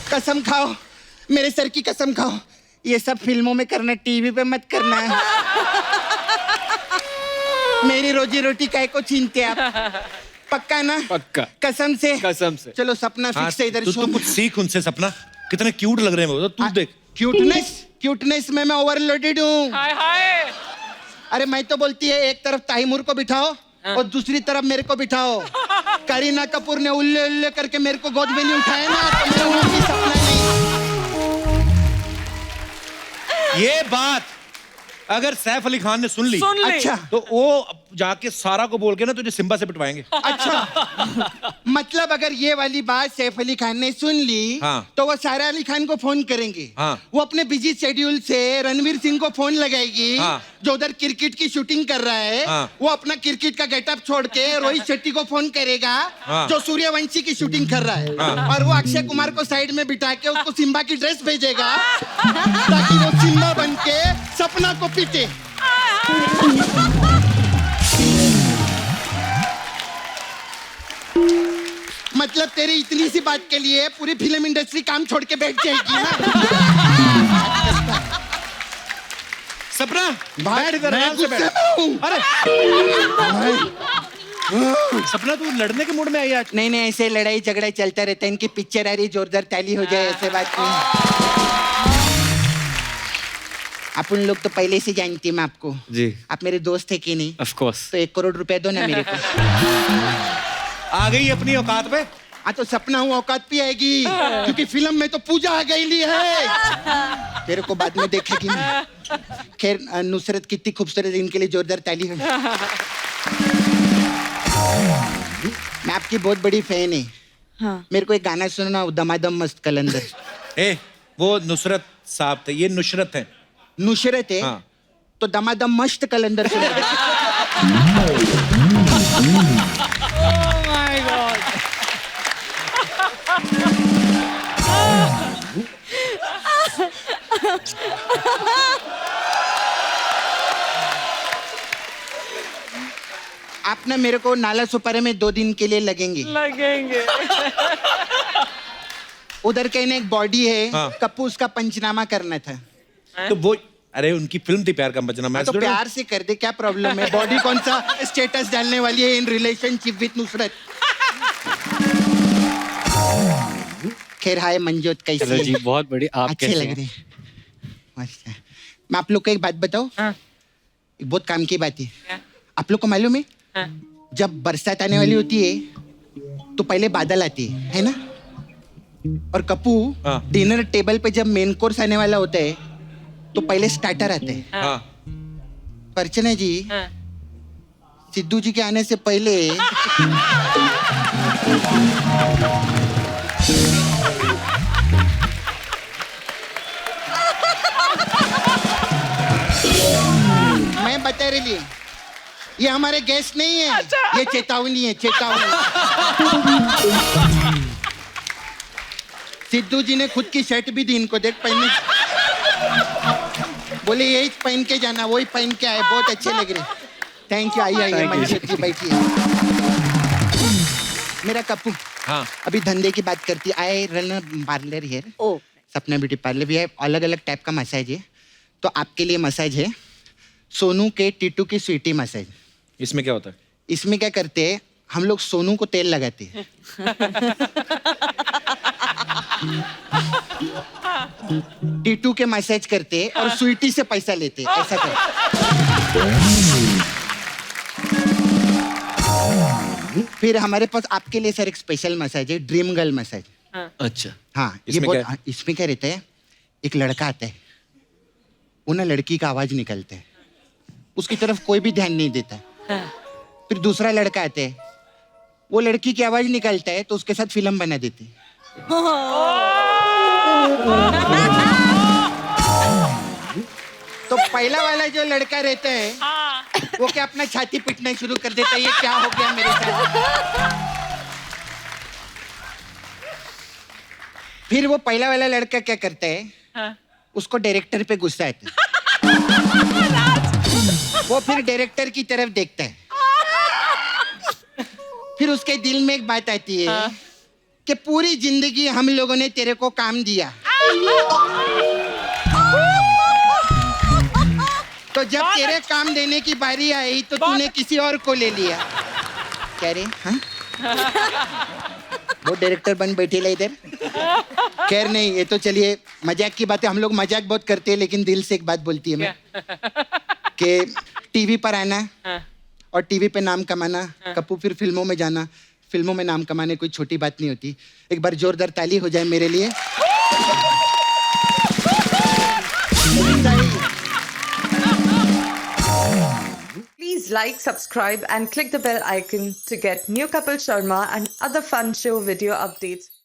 कसम खाओ, मेरे सर की कसम खाओ, ये सब फिल्मों में करना, टीवी पे मत करना है। मेरी रोजी रोटी काय को छीनते आप? पक्का ना? पक्का। कसम से? कसम से। चलो सपना फिक्स है इधर। तू कुछ सीख उनसे सपना, कितने क्यूट लग रहे हैं वो, तू देख। क्यूटनेस में मैं ओवरलोडेड हूँ। हाय हाय। अरे मैं तो बोलती है एक तरफ ताइमूर को बिठाओ और दूसरी तरफ मेरे को बिठाओ। करीना कपूर ने उल्ले उल्ले करके मेरे को गोद में नहीं उठाया ना, तो मेरा वो भी सपना नहीं। ये बात अगर सैफ अली खान ने सुन ली, सुन ली। अच्छा तो वो जाके सारा को बोल के ना तुझे सिम्बा से पिटवाएंगे। अच्छा मतलब अगर ये वाली बात सैफ अली खान ने सुन ली हाँ। तो वो सारा अली खान को फोन करेंगे। हाँ। वो अपने बिजी शेड्यूल से रणवीर सिंह को फोन लगाएगी हाँ। जो उधर क्रिकेट की शूटिंग कर रहा है। हाँ। वो अपना क्रिकेट का गेटअप छोड़ के रोहित शेट्टी को फोन करेगा हाँ। जो सूर्यवंशी की शूटिंग कर रहा है। हाँ। और वो अक्षय कुमार को साइड में बिठा के उसको सिम्बा की ड्रेस भेजेगा ताकि वो सिम्बा बन के सपना को पीटे। मतलब तेरी इतनी सी बात के लिए पूरी फिल्म इंडस्ट्री काम छोड़ के बैठ जाएगी ना। सपना भाई बैठ इधर, मैं आराम से गुस्से बैठ। में हूँ। अरे सपना तू लड़ने के मूड में आई आज? नहीं नहीं ऐसे लड़ाई झगड़ा चलता रहता है। इनकी पिक्चर आ रही जोरदार ताली हो जाए ऐसे बात नहीं। अपन लोग तो पहले से जानती हूँ मैं आपको। जी आप मेरे दोस्त है कि नहीं? Of course. तो 1 करोड़ रुपया दो ना मेरे को। आ गई अपनी औकात पे। हाँ तो सपना हूँ औकात भी आएगी क्योंकि फिल्म में तो पूजा आ गई है। तेरे को बाद में देखेगी नहीं। खैर नुसरत कितनी खूबसूरत है, इनके लिए जोरदार ताली हो। मैं आपकी बहुत बड़ी फैन है। हाँ। मेरे को एक गाना सुनना दमादम मस्त कलंदर। ए वो नुसरत साहब थे, ये नुशरत है। नुसरत है हाँ। तो दमादम मस्त कलंदर सुना। My God. आप ना मेरे को नाला सुपारे में 2 दिन के लिए लगेंगे। उधर कहीं ना एक बॉडी है। हाँ। कप्पू उसका पंचनामा करना था। तो वो अरे उनकी फिल्म थी प्यार का बचना। मैं तो प्यार से कर दे, क्या प्रॉब्लम है? बॉडी कौन सा स्टेटस डालने वाली है इन रिलेशनशिप विद नुसरत? खैर हाय मंजोत कैसी चलो है? जी बहुत बड़ी। आप अच्छे कैसे लग हैं? रहे हैं। मस्त है। मैं आप लोग को एक बात बताऊं? एक बहुत काम की बात है। आप लोग को मालूम है जब बरसात आने वाली होती है तो पहले बादल आती है ना? और कप्पू डिनर टेबल पे जब मेन कोर्स आने वाला होता है तो पहले स्टार्टर आते हैं। हाँ। अर्चना जी सिद्धू जी के आने से पहले मैं बता रही ये हमारे गेस्ट नहीं है। ये चेतावनी है, चेतावनी। सिद्धू जी ने खुद की शर्ट भी दी इनको, देख पहनने। बोले यही पहन के जाना, वही पहन के आए, बहुत अच्छे लग रहे। Thank you. आइए मंजूर जी बैठिए। मेरा कप्पू हाँ। अभी धंधे की बात करती। I run parlour here. ओ सपना ब्यूटी पार्लर भी है। अलग अलग टाइप का मसाज है। तो आपके लिए मसाज है सोनू के टीटू की स्वीटी मसाज। इसमें क्या होता है? इसमें क्या करते हैं हम लोग सोनू को तेल लगाते हैं। टीटू के मसाज करते हैं और स्वीटी से पैसा लेते हैं। ऐसा करते। फिर हमारे पास आपके लिए सर एक स्पेशल मसाज है, ड्रीम गर्ल मसाज। अच्छा। हाँ ये इसमें बहुत। क्या इसमें क्या रहता है, एक लड़का आता है, वो ना लड़की का आवाज निकलता है, उसकी तरफ कोई भी ध्यान नहीं देता। फिर दूसरा लड़का आता है, वो लड़की की आवाज निकालता है तो उसके साथ फिल्म बना देते हैं। तो पहला वाला जो लड़का रहता है वो क्या अपना छाती पीटना शुरू कर देता है, ये क्या हो गया मेरे साथ। फिर वो पहला वाला लड़का क्या करता है, उसको डायरेक्टर पे गुस्सा आता है। वो फिर डायरेक्टर की तरफ देखता है। फिर उसके दिल में एक बात आती है कि पूरी जिंदगी हम लोगों ने तेरे को काम दिया, तो जब तेरे काम देने की बारी आई तो तूने किसी और को ले लिया। क्या रे? हाँ? वो डायरेक्टर बन बैठे ला इधर। खैर नहीं, ये तो चलिए मजाक की बात है। हम लोग मजाक बहुत करते हैं लेकिन दिल से एक बात बोलती है मैं कि टीवी पर आना और टीवी पे नाम कमाना, कप्पू फिर फिल्मों में जाना। फिल्मों में नाम कमाने कोई छोटी बात नहीं होती। एक बार जोरदार ताली हो जाए मेरे लिए। Please Please like, subscribe and click the bell icon to get new Kapil Sharma and other fun show video updates.